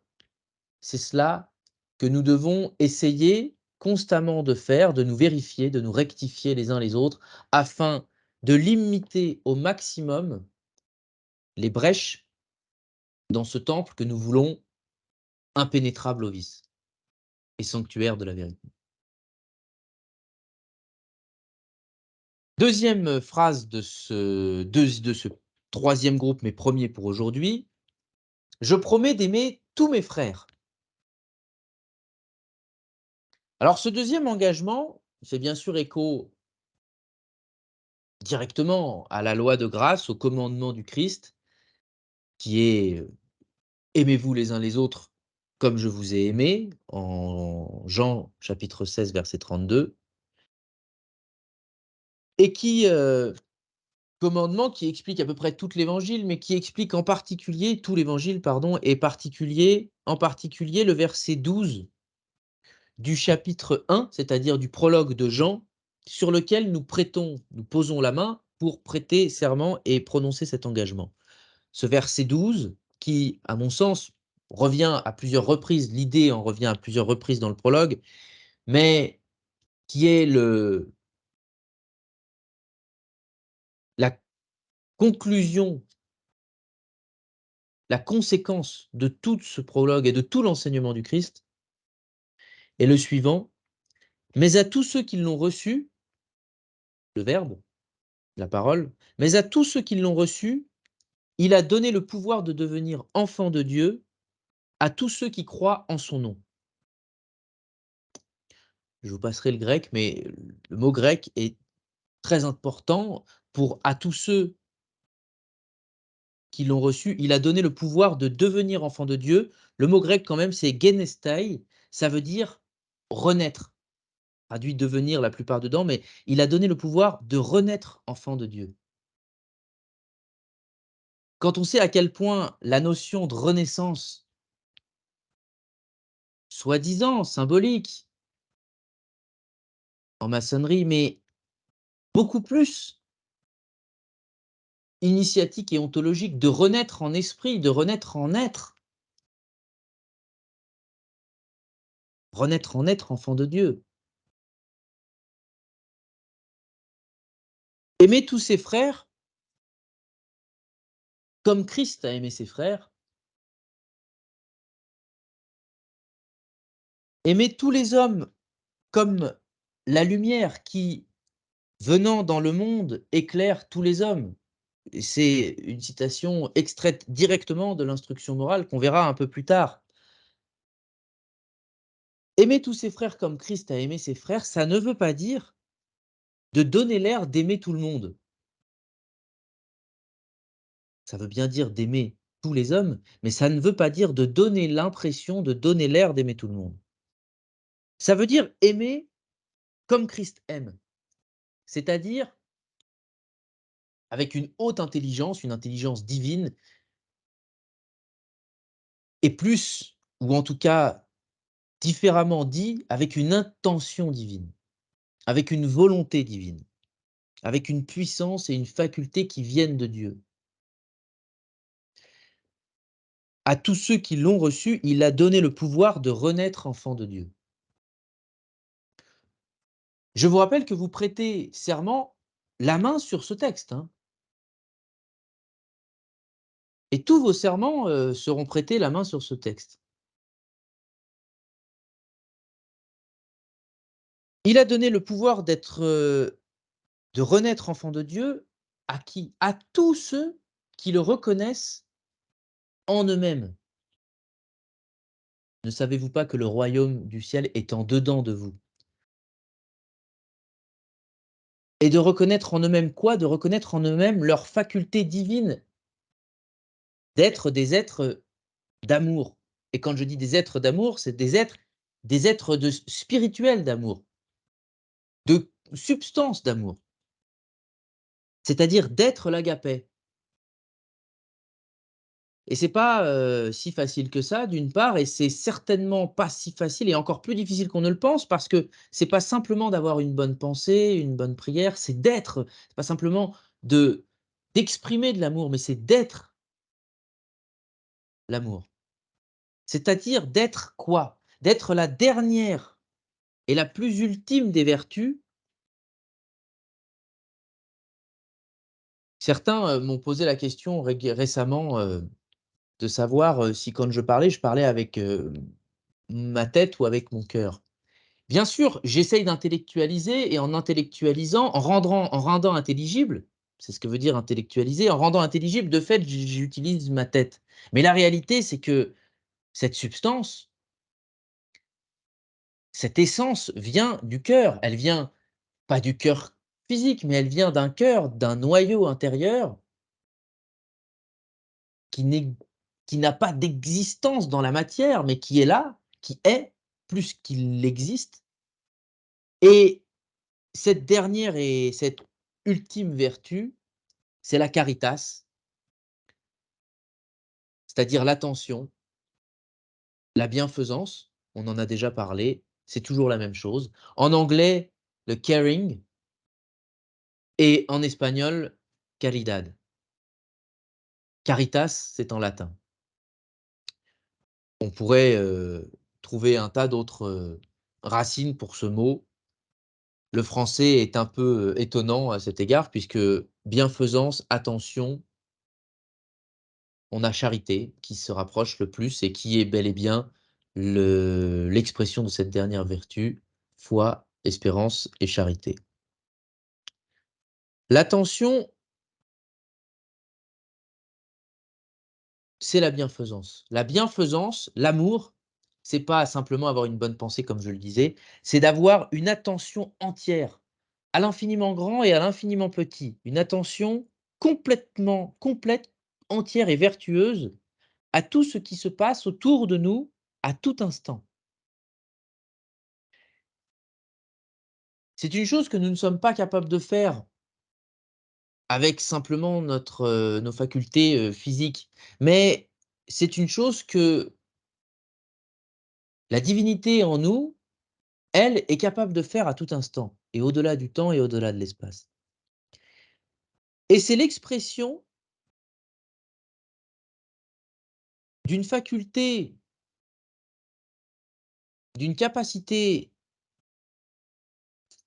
c'est cela que nous devons essayer constamment de faire, de nous vérifier, de nous rectifier les uns les autres, afin de limiter au maximum les brèches dans ce temple que nous voulons impénétrable au vice et sanctuaire de la vérité. Deuxième phrase de ce troisième groupe, mais premier pour aujourd'hui: «Je promets d'aimer tous mes frères». Alors ce deuxième engagement fait bien sûr écho directement à la loi de grâce, au commandement du Christ qui est, «Aimez-vous les uns les autres comme je vous ai aimé», en Jean chapitre 16 verset 32 et qui, commandement qui explique à peu près tout l'évangile, mais qui explique en particulier tout l'évangile pardon et en particulier le verset 12 du chapitre 1, c'est-à-dire du prologue de Jean, sur lequel nous posons la main pour prêter serment et prononcer cet engagement. Ce verset 12 qui, à mon sens, revient à plusieurs reprises, l'idée en revient à plusieurs reprises dans le prologue, mais qui est le la conclusion, la conséquence de tout ce prologue et de tout l'enseignement du Christ, est le suivant: «Mais à tous ceux qui l'ont reçu», le Verbe, la parole, «mais à tous ceux qui l'ont reçu, il a donné le pouvoir de devenir enfants de Dieu, à tous ceux qui croient en son nom». Je vous passerai le grec, mais le mot grec est très important pour «à tous ceux» qui l'ont reçu, il a donné le pouvoir de devenir enfant de Dieu. Le mot grec quand même, c'est genestai, ça veut dire renaître. Traduit devenir la plupart dedans, mais il a donné le pouvoir de renaître enfant de Dieu. Quand on sait à quel point la notion de renaissance, soi-disant symbolique, en maçonnerie, mais beaucoup plus initiatique et ontologique, de renaître en esprit, de renaître en être enfant de Dieu. Aimer tous ses frères comme Christ a aimé ses frères. Aimer tous les hommes comme la lumière qui, venant dans le monde, éclaire tous les hommes. Et c'est une citation extraite directement de l'instruction morale qu'on verra un peu plus tard. Aimer tous ses frères comme Christ a aimé ses frères, ça ne veut pas dire de donner l'air d'aimer tout le monde. Ça veut bien dire d'aimer tous les hommes, mais ça ne veut pas dire de donner l'impression, de donner l'air d'aimer tout le monde. Ça veut dire aimer comme Christ aime, c'est-à-dire avec une haute intelligence, une intelligence divine, et plus, ou en tout cas différemment dit, avec une intention divine, avec une volonté divine, avec une puissance et une faculté qui viennent de Dieu. À tous ceux qui l'ont reçu, il a donné le pouvoir de renaître enfant de Dieu. Je vous rappelle que vous prêtez serment la main sur ce texte, hein, et tous vos serments seront prêtés la main sur ce texte. Il a donné le pouvoir de renaître enfant de Dieu à qui? À tous ceux qui le reconnaissent en eux-mêmes. Ne savez-vous pas que le royaume du ciel est en dedans de vous? Et de reconnaître en eux-mêmes quoi? De reconnaître en eux-mêmes leur faculté divine d'être des êtres d'amour. Et quand je dis des êtres d'amour, c'est des êtres spirituels d'amour, de substance d'amour, c'est-à-dire d'être l'agapé. Et c'est pas si facile que ça, d'une part, et c'est certainement pas si facile et encore plus difficile qu'on ne le pense, parce que c'est pas simplement d'avoir une bonne pensée, une bonne prière, c'est pas simplement de d'exprimer de l'amour, mais c'est d'être l'amour. C'est-à-dire d'être quoi? D'être la dernière et la plus ultime des vertus. Certains, m'ont posé la question récemment, de savoir, si quand je parlais avec, ma tête ou avec mon cœur. Bien sûr, j'essaye d'intellectualiser et en intellectualisant, en rendant intelligible, c'est ce que veut dire intellectualiser, en rendant intelligible, de fait, j'utilise ma tête. Mais la réalité, c'est que cette substance, cette essence vient du cœur. Elle vient pas du cœur physique, mais elle vient d'un cœur, d'un noyau intérieur qui n'est qui n'a pas d'existence dans la matière, mais qui est là, qui est plus qu'il existe. Et cette dernière et cette ultime vertu, c'est la caritas, c'est-à-dire l'attention, la bienfaisance, on en a déjà parlé, c'est toujours la même chose. En anglais, le caring, et en espagnol, caridad. Caritas, c'est en latin. On pourrait, trouver un tas d'autres, racines pour ce mot. Le français est un peu, étonnant à cet égard puisque bienfaisance, attention, on a charité qui se rapproche le plus et qui est bel et bien l'expression de cette dernière vertu, foi, espérance et charité. L'attention, c'est la bienfaisance. La bienfaisance, l'amour, c'est pas simplement avoir une bonne pensée comme je le disais, c'est d'avoir une attention entière à l'infiniment grand et à l'infiniment petit. Une attention complètement complète entière et vertueuse à tout ce qui se passe autour de nous à tout instant. C'est une chose que nous ne sommes pas capables de faire avec simplement nos facultés, physiques, mais c'est une chose que la divinité en nous, elle, est capable de faire à tout instant et au-delà du temps et au-delà de l'espace. Et c'est l'expression d'une faculté, d'une capacité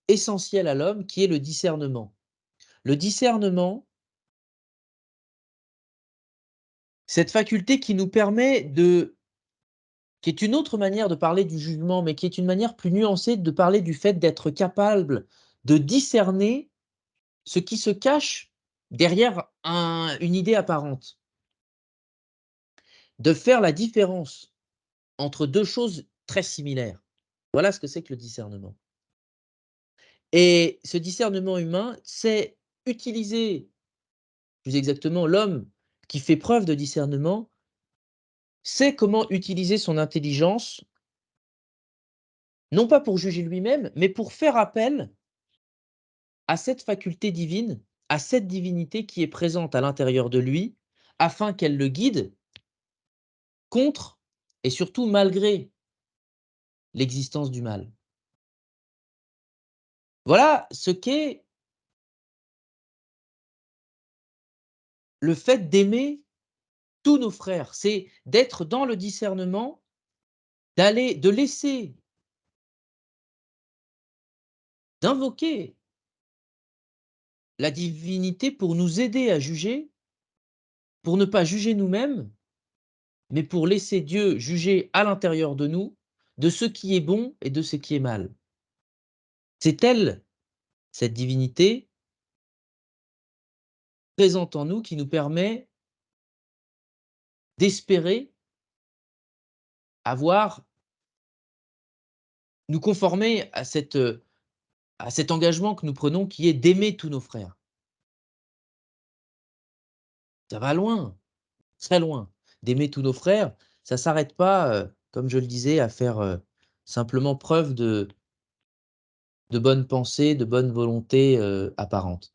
essentielle à l'homme qui est le discernement. Le discernement, cette faculté qui nous permet qui est une autre manière de parler du jugement, mais qui est une manière plus nuancée de parler du fait d'être capable de discerner ce qui se cache derrière une idée apparente, de faire la différence entre 2 choses très similaires. Voilà ce que c'est que le discernement. Et ce discernement humain, c'est utiliser, plus exactement, l'homme qui fait preuve de discernement, sait comment utiliser son intelligence, non pas pour juger lui-même, mais pour faire appel à cette faculté divine, à cette divinité qui est présente à l'intérieur de lui, afin qu'elle le guide contre et surtout malgré l'existence du mal. Voilà ce qu'est le fait d'aimer tous nos frères, c'est d'être dans le discernement, de laisser, d'invoquer la divinité pour nous aider à juger, pour ne pas juger nous-mêmes, mais pour laisser Dieu juger à l'intérieur de nous de ce qui est bon et de ce qui est mal. C'est elle, cette divinité, présente en nous qui nous permet d'espérer avoir nous conformer à cet engagement que nous prenons qui est d'aimer tous nos frères. Ça va loin, très loin. D'aimer tous nos frères, ça s'arrête pas, comme je le disais, à faire, simplement preuve de bonne pensée, de bonne volonté, apparente.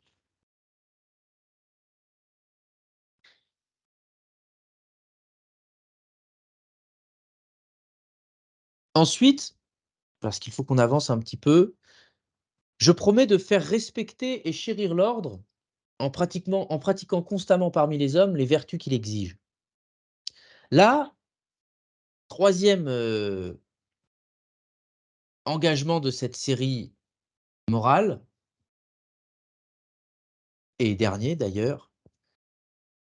Ensuite, parce qu'il faut qu'on avance un petit peu, je promets de faire respecter et chérir l'ordre en pratiquant constamment parmi les hommes les vertus qu'il exige. Là, troisième engagement de cette série morale, et dernier d'ailleurs,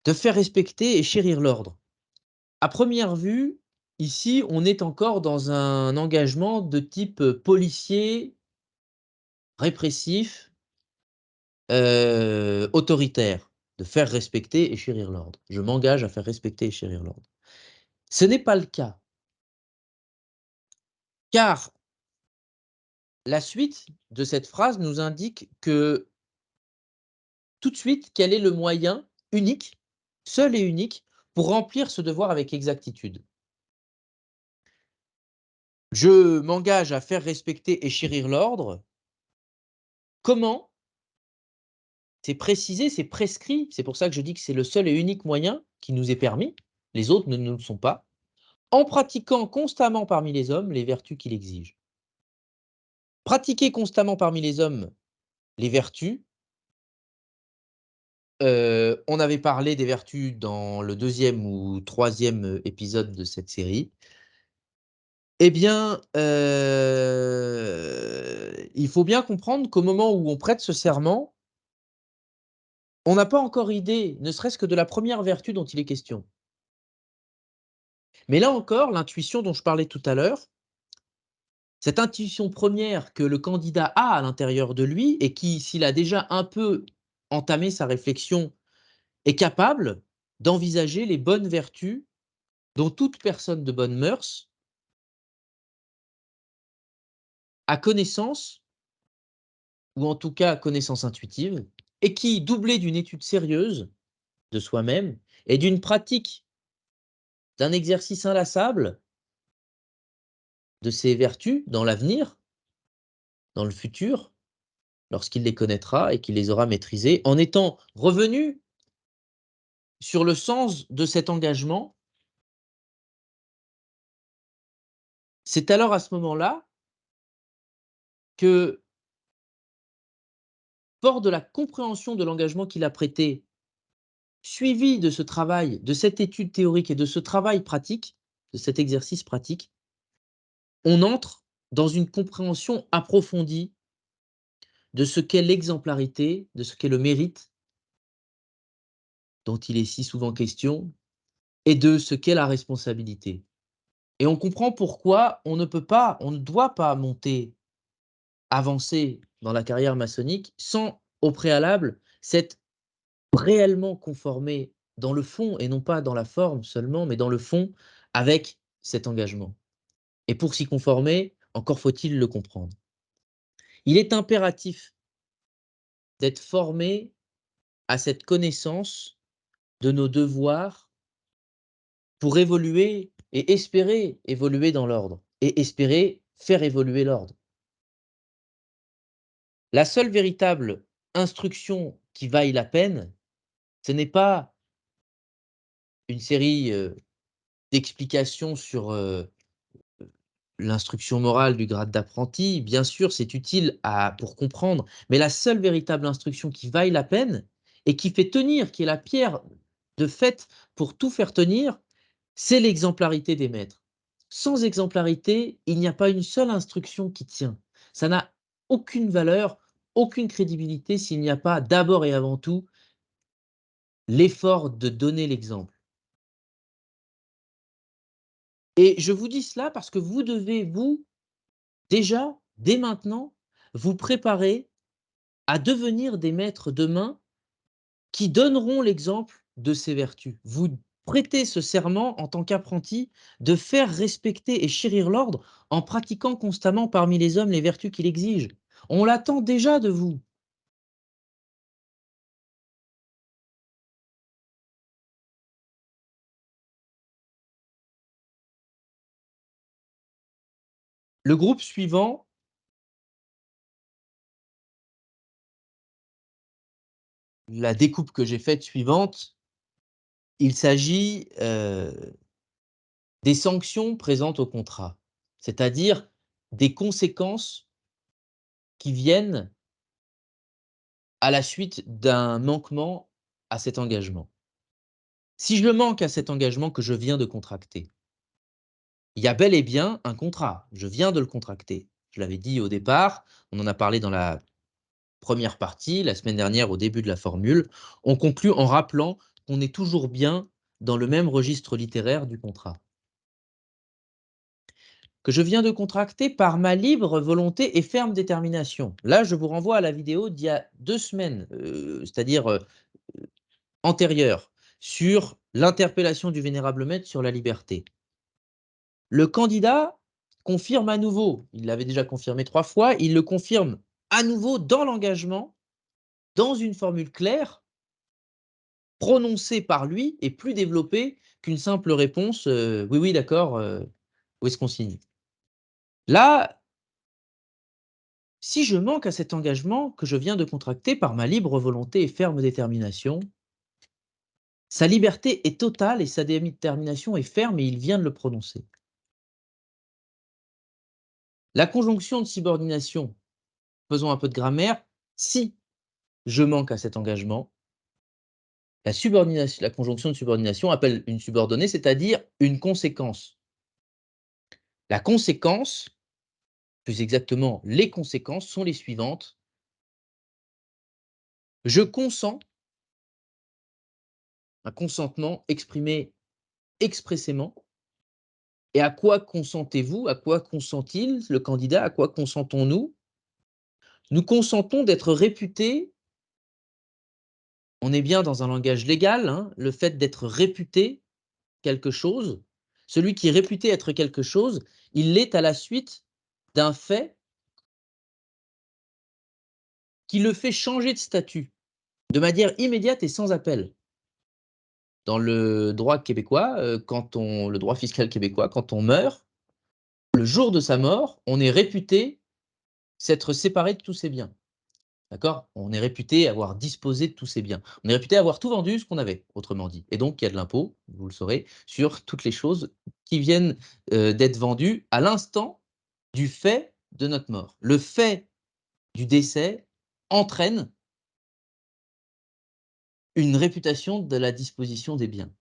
de faire respecter et chérir l'ordre. À première vue, ici, on est encore dans un engagement de type, policier, répressif, autoritaire, de faire respecter et chérir l'ordre. Je m'engage à faire respecter et chérir l'ordre. Ce n'est pas le cas, car la suite de cette phrase nous indique que tout de suite, quel est le moyen unique, seul et unique, pour remplir ce devoir avec exactitude? Je m'engage à faire respecter et chérir l'ordre. Comment? C'est précisé, c'est prescrit. C'est pour ça que je dis que c'est le seul et unique moyen qui nous est permis. Les autres ne nous le sont pas. En pratiquant constamment parmi les hommes les vertus qu'il exige. Pratiquer constamment parmi les hommes les vertus, on avait parlé des vertus dans le deuxième ou troisième épisode de cette série. Eh bien, il faut bien comprendre qu'au moment où on prête ce serment, on n'a pas encore idée, ne serait-ce que de la première vertu dont il est question. Mais là encore, l'intuition dont je parlais tout à l'heure, cette intuition première que le candidat a à l'intérieur de lui et qui, s'il a déjà un peu entamé sa réflexion, est capable d'envisager les bonnes vertus dont toute personne de bonne mœurs a connaissance, ou en tout cas connaissance intuitive, et qui, doublée d'une étude sérieuse de soi-même, et d'une pratique, d'un exercice inlassable de ces vertus dans l'avenir, dans le futur, lorsqu'il les connaîtra et qu'il les aura maîtrisées, en étant revenu sur le sens de cet engagement, c'est alors à ce moment-là que, fort de la compréhension de l'engagement qu'il a prêté, suivi de ce travail, de cette étude théorique et de ce travail pratique, de cet exercice pratique, on entre dans une compréhension approfondie de ce qu'est l'exemplarité, de ce qu'est le mérite dont il est si souvent question, et de ce qu'est la responsabilité. Et on comprend pourquoi on ne peut pas, on ne doit pas monter, avancer dans la carrière maçonnique sans, au préalable, s'être réellement conformé dans le fond et non pas dans la forme seulement, mais dans le fond avec cet engagement. Et pour s'y conformer, encore faut-il le comprendre. Il est impératif d'être formé à cette connaissance de nos devoirs pour évoluer et espérer évoluer dans l'ordre et espérer faire évoluer l'ordre. La seule véritable instruction qui vaille la peine, ce n'est pas une série, d'explications sur, l'instruction morale du grade d'apprenti. Bien sûr, c'est utile pour comprendre, mais la seule véritable instruction qui vaille la peine et qui fait tenir, qui est la pierre de fait pour tout faire tenir, c'est l'exemplarité des maîtres. Sans exemplarité, il n'y a pas une seule instruction qui tient. Ça n'a aucune valeur, aucune crédibilité s'il n'y a pas d'abord et avant tout l'effort de donner l'exemple. Et je vous dis cela parce que vous devez, vous, déjà, dès maintenant, vous préparer à devenir des maîtres demain qui donneront l'exemple de ces vertus. Vous prêtez ce serment en tant qu'apprenti de faire respecter et chérir l'ordre en pratiquant constamment parmi les hommes les vertus qu'il exige. On l'attend déjà de vous. Le groupe suivant, la découpe que j'ai faite suivante, il s'agit des sanctions présentes au contrat, c'est-à-dire des conséquences qui viennent à la suite d'un manquement à cet engagement. Si je manque à cet engagement que je viens de contracter, il y a bel et bien un contrat. Je viens de le contracter. Je l'avais dit au départ, on en a parlé dans la première partie, la semaine dernière au début de la formule. On conclut en rappelant qu'on est toujours bien dans le même registre littéraire du contrat. Que je viens de contracter par ma libre volonté et ferme détermination. Là, je vous renvoie à la vidéo d'il y a 2 semaines, c'est-à-dire, antérieure, sur l'interpellation du vénérable maître sur la liberté. Le candidat confirme à nouveau, il l'avait déjà confirmé 3 fois, il le confirme à nouveau dans l'engagement, dans une formule claire, prononcée par lui et plus développée qu'une simple réponse, «Oui, oui, d'accord, où est-ce qu'on signe?» Là, si je manque à cet engagement que je viens de contracter par ma libre volonté et ferme détermination, sa liberté est totale et sa détermination est ferme et il vient de le prononcer. La conjonction de subordination, faisons un peu de grammaire, si je manque à cet engagement, la conjonction de subordination appelle une subordonnée, c'est-à-dire une conséquence. La conséquence, plus exactement les conséquences, sont les suivantes. Je consens, un consentement exprimé expressément. Et à quoi consentez-vous? À quoi consent-il, le candidat? À quoi consentons-nous? Nous consentons d'être réputés, on est bien dans un langage légal, hein, le fait d'être réputé quelque chose, celui qui est réputé être quelque chose, il l'est à la suite d'un fait qui le fait changer de statut, de manière immédiate et sans appel. dans le droit québécois, le droit fiscal québécois, quand on meurt, le jour de sa mort, on est réputé s'être séparé de tous ses biens. D'accord? On est réputé avoir disposé de tous ses biens. On est réputé avoir tout vendu ce qu'on avait, autrement dit. Et donc, il y a de l'impôt, vous le saurez, sur toutes les choses qui viennent, d'être vendues à l'instant du fait de notre mort. Le fait du décès entraîne une réputation de la disposition des biens.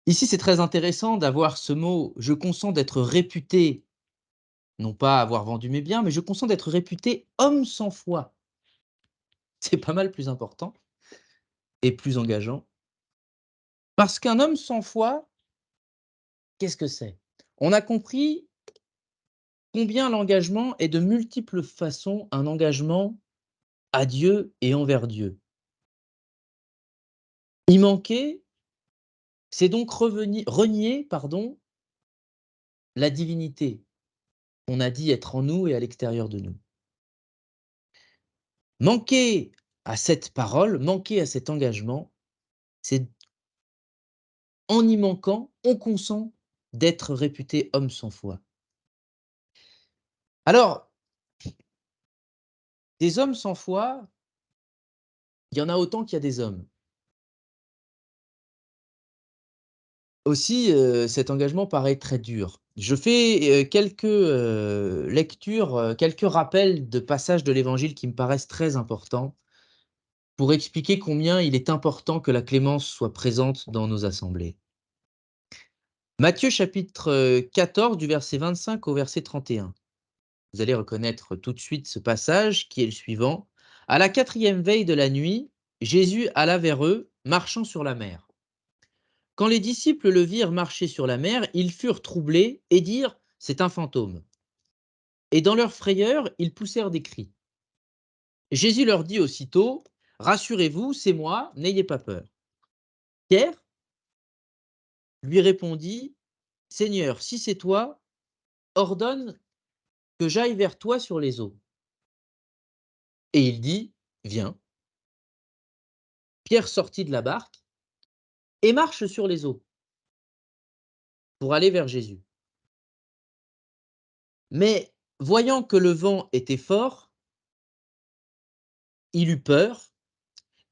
Ici, c'est très intéressant d'avoir ce mot: «Je consens d'être réputé», non pas avoir vendu mes biens, mais je consens d'être réputé homme sans foi. C'est pas mal plus important et plus engageant. Parce qu'un homme sans foi, qu'est-ce que c'est? On a compris combien l'engagement est de multiples façons un engagement à Dieu et envers Dieu. Y manquer, c'est donc renier, pardon, la divinité. On a dit être en nous et à l'extérieur de nous. Manquer à cette parole, manquer à cet engagement, c'est en y manquant, on consent d'être réputé homme sans foi. Alors, des hommes sans foi, il y en a autant qu'il y a des hommes. Aussi, cet engagement paraît très dur. Je fais, quelques, lectures, quelques rappels de passages de l'Évangile qui me paraissent très importants pour expliquer combien il est important que la clémence soit présente dans nos assemblées. Matthieu chapitre, 14 du verset 25 au verset 31. Vous allez reconnaître tout de suite ce passage qui est le suivant: «À la 4e veille de la nuit, Jésus alla vers eux, marchant sur la mer. Quand les disciples le virent marcher sur la mer, ils furent troublés et dirent: C'est un fantôme. Et dans leur frayeur, ils poussèrent des cris. Jésus leur dit aussitôt: Rassurez-vous, c'est moi, n'ayez pas peur. Pierre lui répondit: Seigneur, si c'est toi, ordonne que j'aille vers toi sur les eaux. Et il dit: Viens. Pierre sortit de la barque et marche sur les eaux pour aller vers Jésus. Mais voyant que le vent était fort, il eut peur,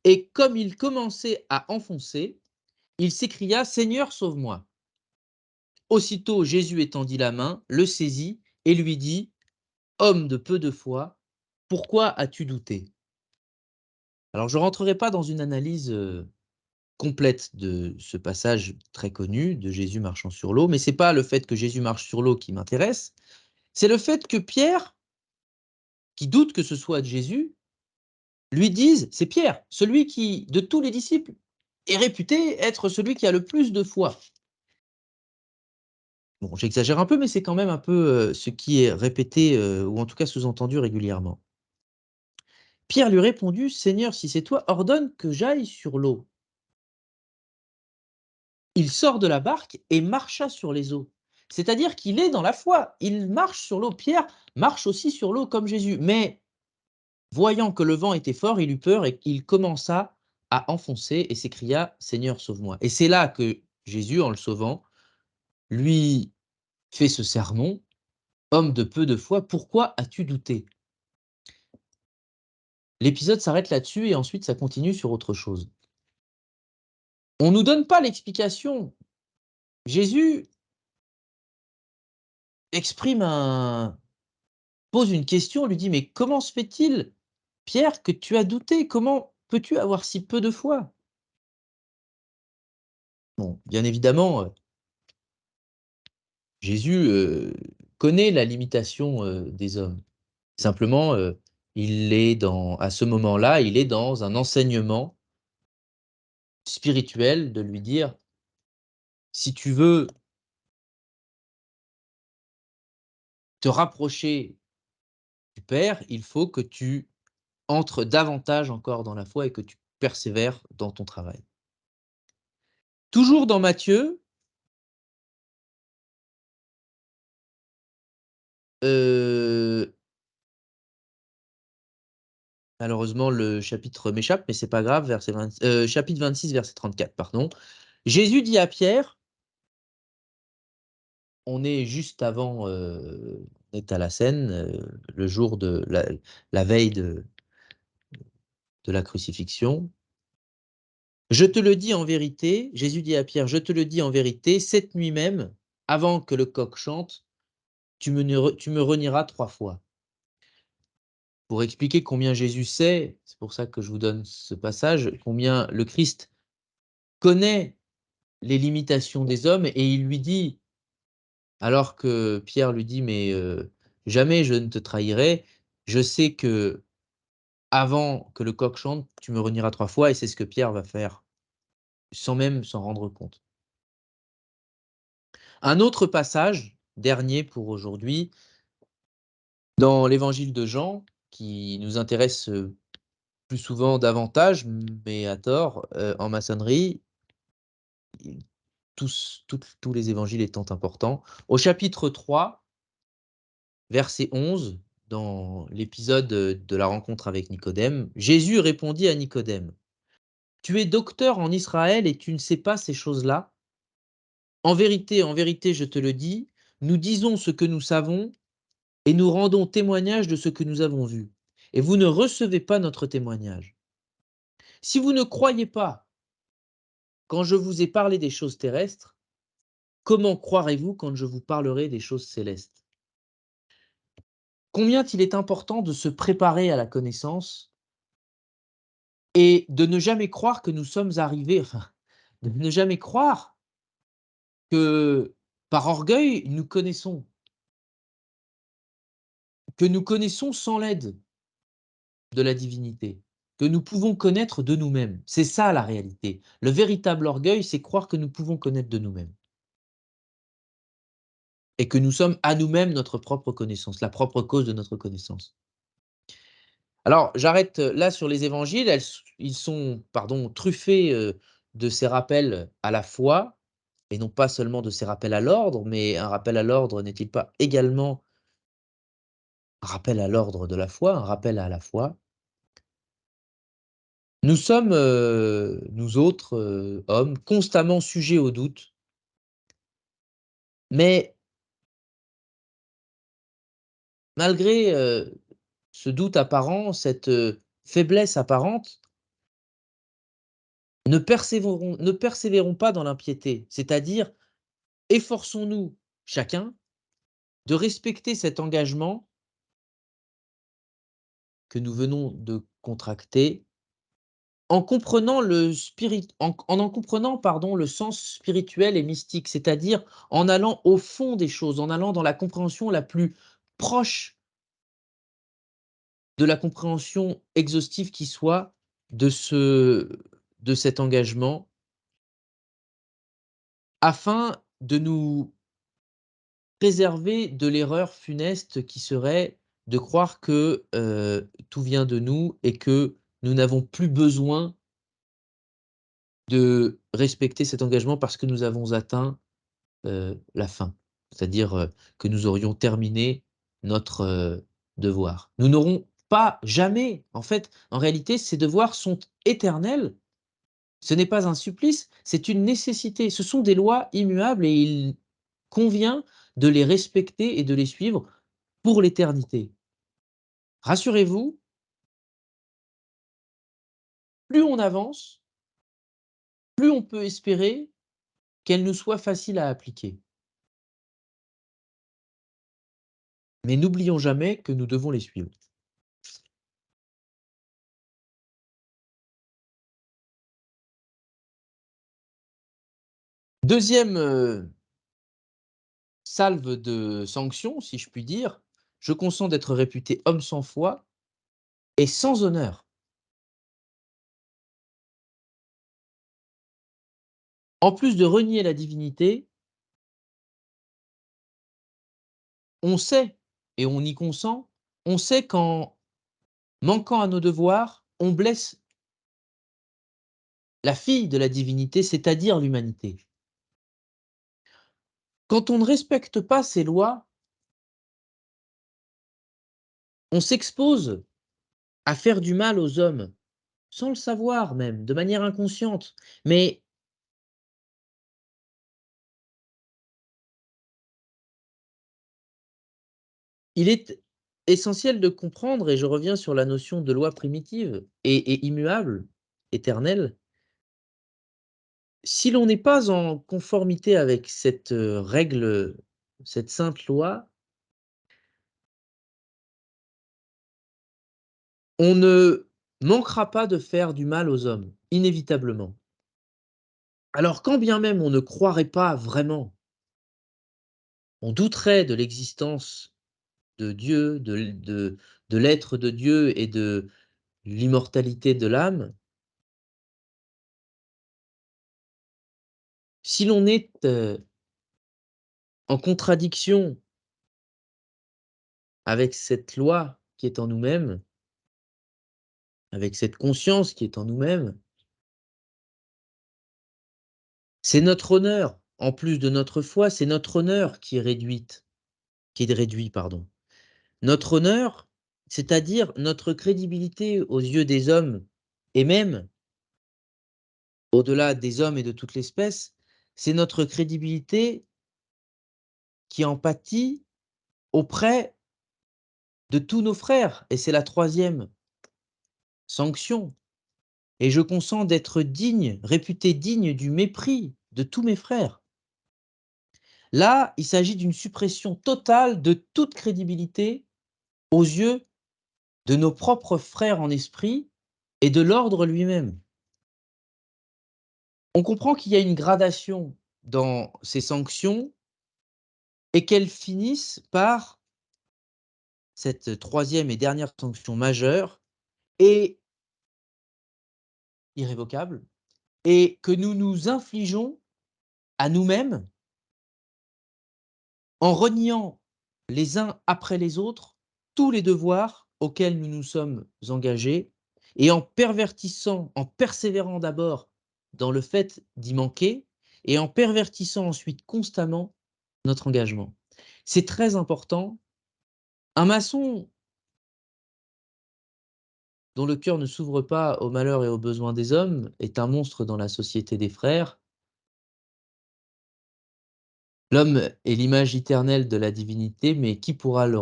et comme il commençait à enfoncer, il s'écria: Seigneur, sauve-moi. Aussitôt Jésus étendit la main, le saisit et lui dit: Homme de peu de foi, pourquoi as-tu douté? Alors je ne rentrerai pas dans une analyse complète de ce passage très connu de Jésus marchant sur l'eau, mais c'est pas le fait que Jésus marche sur l'eau qui m'intéresse, c'est le fait que Pierre, qui doute que ce soit de Jésus, lui dise: c'est Pierre, celui qui, de tous les disciples, est réputé être celui qui a le plus de foi. Bon, j'exagère un peu, mais c'est quand même un peu, ce qui est répété, ou en tout cas sous-entendu régulièrement. Pierre lui répondit: «Seigneur, si c'est toi, ordonne que j'aille sur l'eau». Il sort de la barque et marcha sur les eaux. C'est-à-dire qu'il est dans la foi, il marche sur l'eau. Pierre marche aussi sur l'eau comme Jésus, mais voyant que le vent était fort, il eut peur et il commença à enfoncer et s'écria: «Seigneur, sauve-moi». Et c'est là que Jésus, en le sauvant, lui fait ce sermon: «Homme de peu de foi, pourquoi as-tu douté?» L'épisode s'arrête là-dessus et ensuite ça continue sur autre chose. On nous donne pas l'explication. Jésus exprime un pose une question, lui dit: «Mais comment se fait-il, Pierre, que tu as douté? Comment peux-tu avoir si peu de foi?» Bon, bien évidemment, Jésus, connaît la limitation, des hommes. Simplement, il est dans à ce moment-là, il est dans un enseignement spirituel de lui dire: «Si tu veux te rapprocher du Père, il faut que tu entres davantage encore dans la foi et que tu persévères dans ton travail». Toujours dans Matthieu, heu, Malheureusement, le chapitre m'échappe, mais c'est pas grave, chapitre 26, verset 34, pardon. Jésus dit à Pierre, on est juste avant, on est à la scène, le jour de la veille de la crucifixion. Je te le dis en vérité, Jésus dit à Pierre, je te le dis en vérité, cette nuit même, avant que le coq chante, tu me renieras 3 fois. Pour expliquer combien Jésus sait, c'est pour ça que je vous donne ce passage, combien le Christ connaît les limitations des hommes et il lui dit, alors que Pierre lui dit: «Mais, jamais je ne te trahirai, je sais que avant que le coq chante, tu me renieras 3 fois» et c'est ce que Pierre va faire, sans même s'en rendre compte. Un autre passage, dernier pour aujourd'hui, dans l'évangile de Jean, qui nous intéresse, plus souvent davantage, mais à tort, en maçonnerie, i tous les évangiles étant importants. Au chapitre 3, verset 11, dans l'épisode, de la rencontre avec Nicodème, Jésus répondit à Nicodème: «Tu es docteur en Israël et tu ne sais pas ces choses-là? En vérité, je te le dis, nous disons ce que nous savons et nous rendons témoignage de ce que nous avons vu. Et vous ne recevez pas notre témoignage. Si vous ne croyez pas quand je vous ai parlé des choses terrestres, comment croirez-vous quand je vous parlerai des choses célestes?» Combien il est important de se préparer à la connaissance et de ne jamais croire que nous sommes arrivés, enfin, de ne jamais croire que par orgueil que nous connaissons sans l'aide de la divinité, que nous pouvons connaître de nous-mêmes. C'est ça la réalité. Le véritable orgueil, c'est croire que nous pouvons connaître de nous-mêmes et que nous sommes à nous-mêmes notre propre connaissance, la propre cause de notre connaissance. Alors, j'arrête là sur les évangiles. Ils sont, pardon, truffés de ces rappels à la foi, et non pas seulement de ces rappels à l'ordre, mais un rappel à l'ordre n'est-il pas également un rappel à l'ordre de la foi, un rappel à la foi? Nous sommes, nous autres hommes, constamment sujets au doute, mais malgré ce doute apparent, cette faiblesse apparente, ne persévérons pas dans l'impiété, c'est-à-dire efforçons-nous chacun de respecter cet engagement que nous venons de contracter en comprenant en comprenant, pardon, le sens spirituel et mystique, c'est-à-dire en allant au fond des choses, en allant dans la compréhension la plus proche de la compréhension exhaustive qui soit de cet engagement, afin de nous préserver de l'erreur funeste qui serait de croire que, tout vient de nous et que nous n'avons plus besoin de respecter cet engagement parce que nous avons atteint, la fin. C'est-à-dire, que nous aurions terminé notre, devoir. Nous n'aurons pas jamais en fait, en réalité, ces devoirs sont éternels. Ce n'est pas un supplice, c'est une nécessité. Ce sont des lois immuables et il convient de les respecter et de les suivre pour l'éternité. Rassurez-vous, plus on avance, plus on peut espérer qu'elles nous soient faciles à appliquer. Mais n'oublions jamais que nous devons les suivre. Deuxième salve de sanctions, si je puis dire, je consens d'être réputé homme sans foi et sans honneur. En plus de renier la divinité, on sait, et on y consent, on sait qu'en manquant à nos devoirs, on blesse la fille de la divinité, c'est-à-dire l'humanité. Quand on ne respecte pas ces lois, on s'expose à faire du mal aux hommes, sans le savoir même, de manière inconsciente. Mais il est essentiel de comprendre, et je reviens sur la notion de loi primitive et immuable, éternelle, si l'on n'est pas en conformité avec cette, règle, cette sainte loi, on ne manquera pas de faire du mal aux hommes, inévitablement. Alors quand bien même on ne croirait pas vraiment, on douterait de l'existence de Dieu, de l'être de Dieu et de l'immortalité de l'âme, si l'on est, en contradiction avec cette loi qui est en nous-mêmes, avec cette conscience qui est en nous-mêmes, c'est notre honneur, en plus de notre foi, c'est notre honneur qui est réduit, pardon. Notre honneur, c'est-à-dire notre crédibilité aux yeux des hommes et même au-delà des hommes et de toute l'espèce, c'est notre crédibilité qui en pâtit auprès de tous nos frères, et c'est la troisième sanction. Et je consens d'être digne, réputé digne du mépris de tous mes frères. Là, il s'agit d'une suppression totale de toute crédibilité aux yeux de nos propres frères en esprit et de l'ordre lui-même. On comprend qu'il y a une gradation dans ces sanctions et qu'elles finissent par cette troisième et dernière sanction majeure et irrévocable, et que nous nous infligeons à nous-mêmes en reniant les uns après les autres tous les devoirs auxquels nous nous sommes engagés et en pervertissant, en persévérant d'abord dans le fait d'y manquer et en pervertissant ensuite constamment notre engagement. C'est très important. Un maçon dont le cœur ne s'ouvre pas aux malheurs et aux besoins des hommes est un monstre dans la société des frères. L'homme est l'image éternelle de la divinité, mais qui pourra la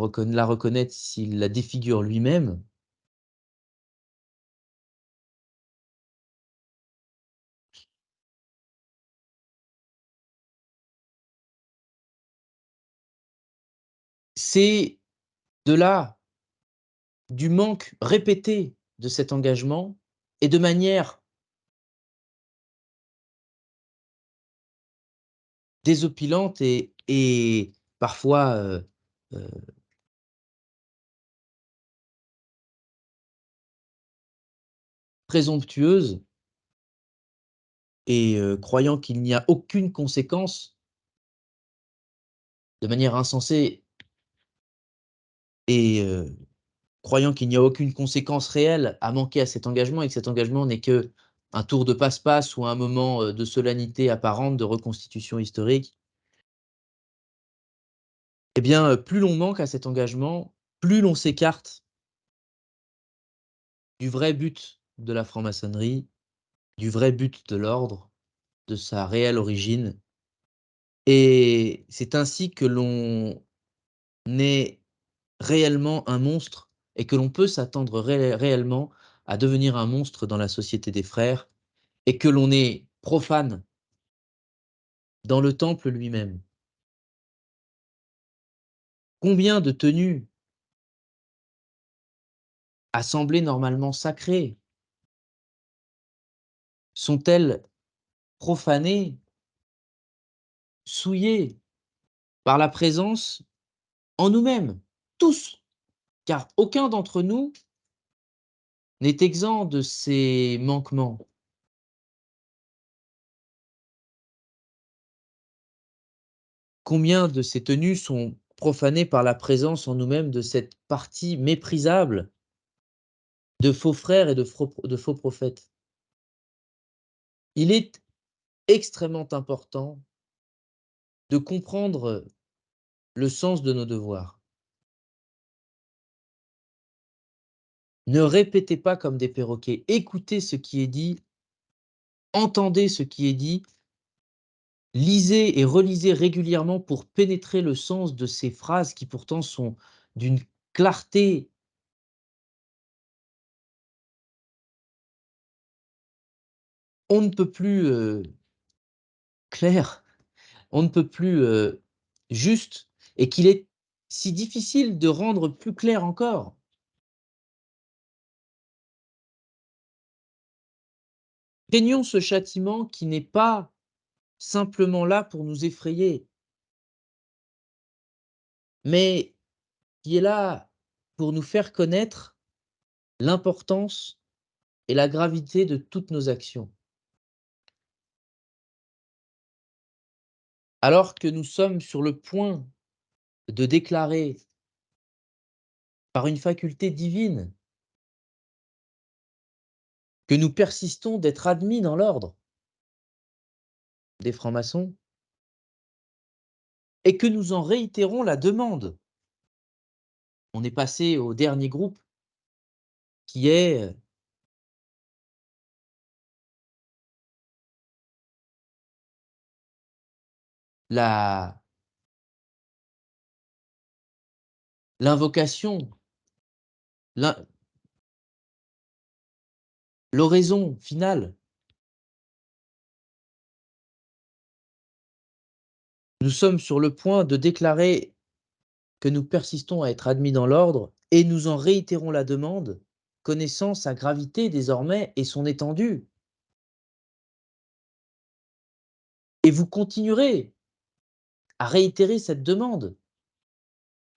reconnaître s'il la défigure lui-même? C'est de là, du manque répété de cet engagement et de manière désopilante et parfois, heu, présomptueuse et croyant qu'il n'y a aucune conséquence, de manière insensée et croyant qu'il n'y a aucune conséquence réelle à manquer à cet engagement et que cet engagement n'est qu'un tour de passe-passe ou un moment, de solennité apparente, de reconstitution historique, eh bien, plus l'on manque à cet engagement, plus l'on s'écarte du vrai but de la franc-maçonnerie, du vrai but de l'ordre, de sa réelle origine, et c'est ainsi que l'on est réellement un monstre et que l'on peut s'attendre réellement à devenir un monstre dans la société des frères et que l'on est profane dans le temple lui-même. Combien de tenues, assemblées normalement sacrées, sont-elles profanées, souillées par la présence en nous-mêmes, tous, car aucun d'entre nous n'est exempt de ces manquements. Combien de ces tenues sont profanées par la présence en nous-mêmes de cette partie méprisable de faux frères et de faux prophètes. Il est extrêmement important de comprendre le sens de nos devoirs. Ne répétez pas comme des perroquets. Écoutez ce qui est dit, entendez ce qui est dit, lisez et relisez régulièrement pour pénétrer le sens de ces phrases qui pourtant sont d'une clarté on ne peut plus, claire, on ne peut plus, juste et qu'il est si difficile de rendre plus clair encore. Craignons ce châtiment qui n'est pas simplement là pour nous effrayer, mais qui est là pour nous faire connaître l'importance et la gravité de toutes nos actions. Alors que nous sommes sur le point de déclarer par une faculté divine que nous persistons d'être admis dans l'ordre des francs-maçons et que nous en réitérons la demande. On est passé au dernier groupe qui est, la l'invocation, l'in l'oraison finale. Nous sommes sur le point de déclarer que nous persistons à être admis dans l'ordre et nous en réitérons la demande, connaissant sa gravité désormais et son étendue. Et vous continuerez à réitérer cette demande.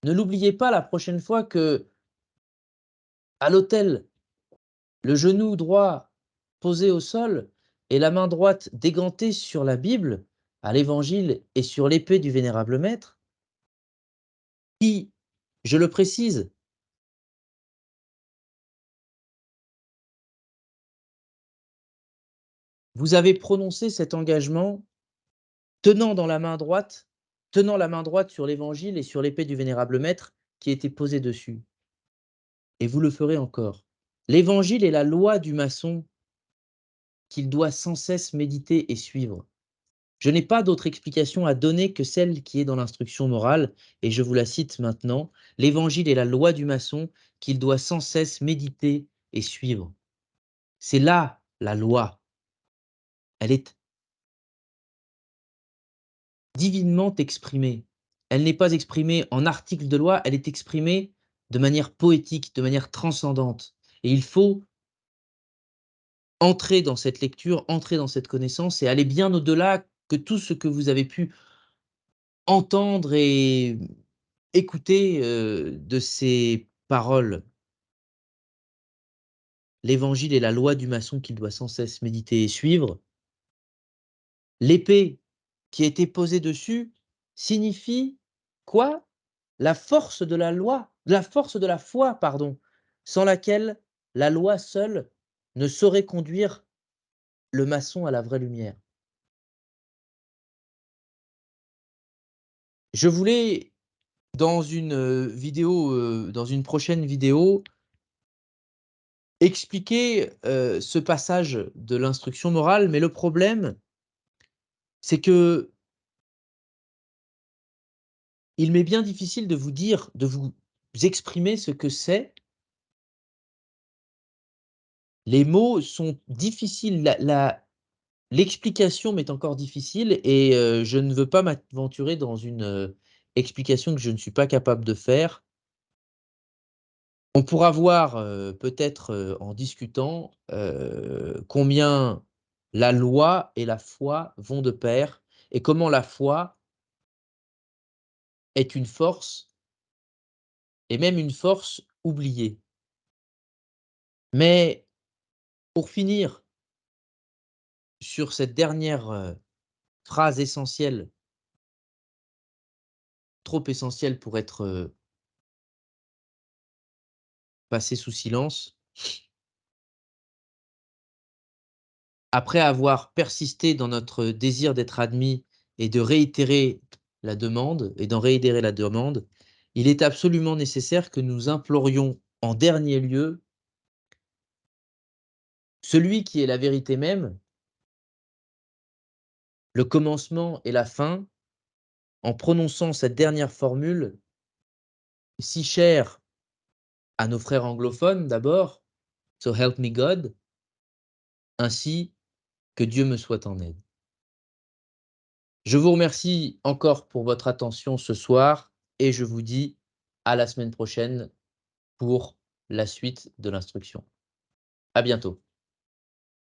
Ne l'oubliez pas la prochaine fois que, à l'autel, le genou droit posé au sol et la main droite dégantée sur la Bible, à l'Évangile et sur l'épée du vénérable maître, qui, je le précise, vous avez prononcé cet engagement tenant dans la main droite tenant la main droite sur l'Évangile et sur l'épée du vénérable maître qui était posée dessus. Et vous le ferez encore. L'Évangile est la loi du maçon qu'il doit sans cesse méditer et suivre. Je n'ai pas d'autre explication à donner que celle qui est dans l'instruction morale, et je vous la cite maintenant. L'Évangile est la loi du maçon qu'il doit sans cesse méditer et suivre. C'est là la loi. Elle est divinement exprimée. Elle n'est pas exprimée en articles de loi, elle est exprimée de manière poétique, de manière transcendante. Et il faut entrer dans cette lecture, entrer dans cette connaissance et aller bien au-delà que tout ce que vous avez pu entendre et écouter, de ces paroles. L'évangile est la loi du maçon qu'il doit sans cesse méditer et suivre. L'épée qui a été posée dessus signifie quoi? La force de la loi, la force de la foi, pardon, sans laquelle la loi seule ne saurait conduire le maçon à la vraie lumière. Je voulais dans une, vidéo, dans une prochaine vidéo, expliquer, ce passage de l'instruction morale, mais le problème, c'est que il m'est bien difficile de vous dire, de vous exprimer ce que c'est. Les mots sont difficiles, l'explication m'est encore difficile et je ne veux pas m'aventurer dans une, explication que je ne suis pas capable de faire. On pourra voir, peut-être, en discutant, combien la loi et la foi vont de pair et comment la foi est une force et même une force oubliée. Mais pour finir sur cette dernière, phrase essentielle, trop essentielle pour être, passée sous silence, après avoir persisté dans notre désir d'être admis et de réitérer la demande et d'en réitérer la demande, il est absolument nécessaire que nous implorions en dernier lieu celui qui est la vérité même, le commencement et la fin, en prononçant cette dernière formule si chère à nos frères anglophones d'abord, So help me God, ainsi que Dieu me soit en aide. Je vous remercie encore pour votre attention ce soir et je vous dis à la semaine prochaine pour la suite de l'instruction. À bientôt.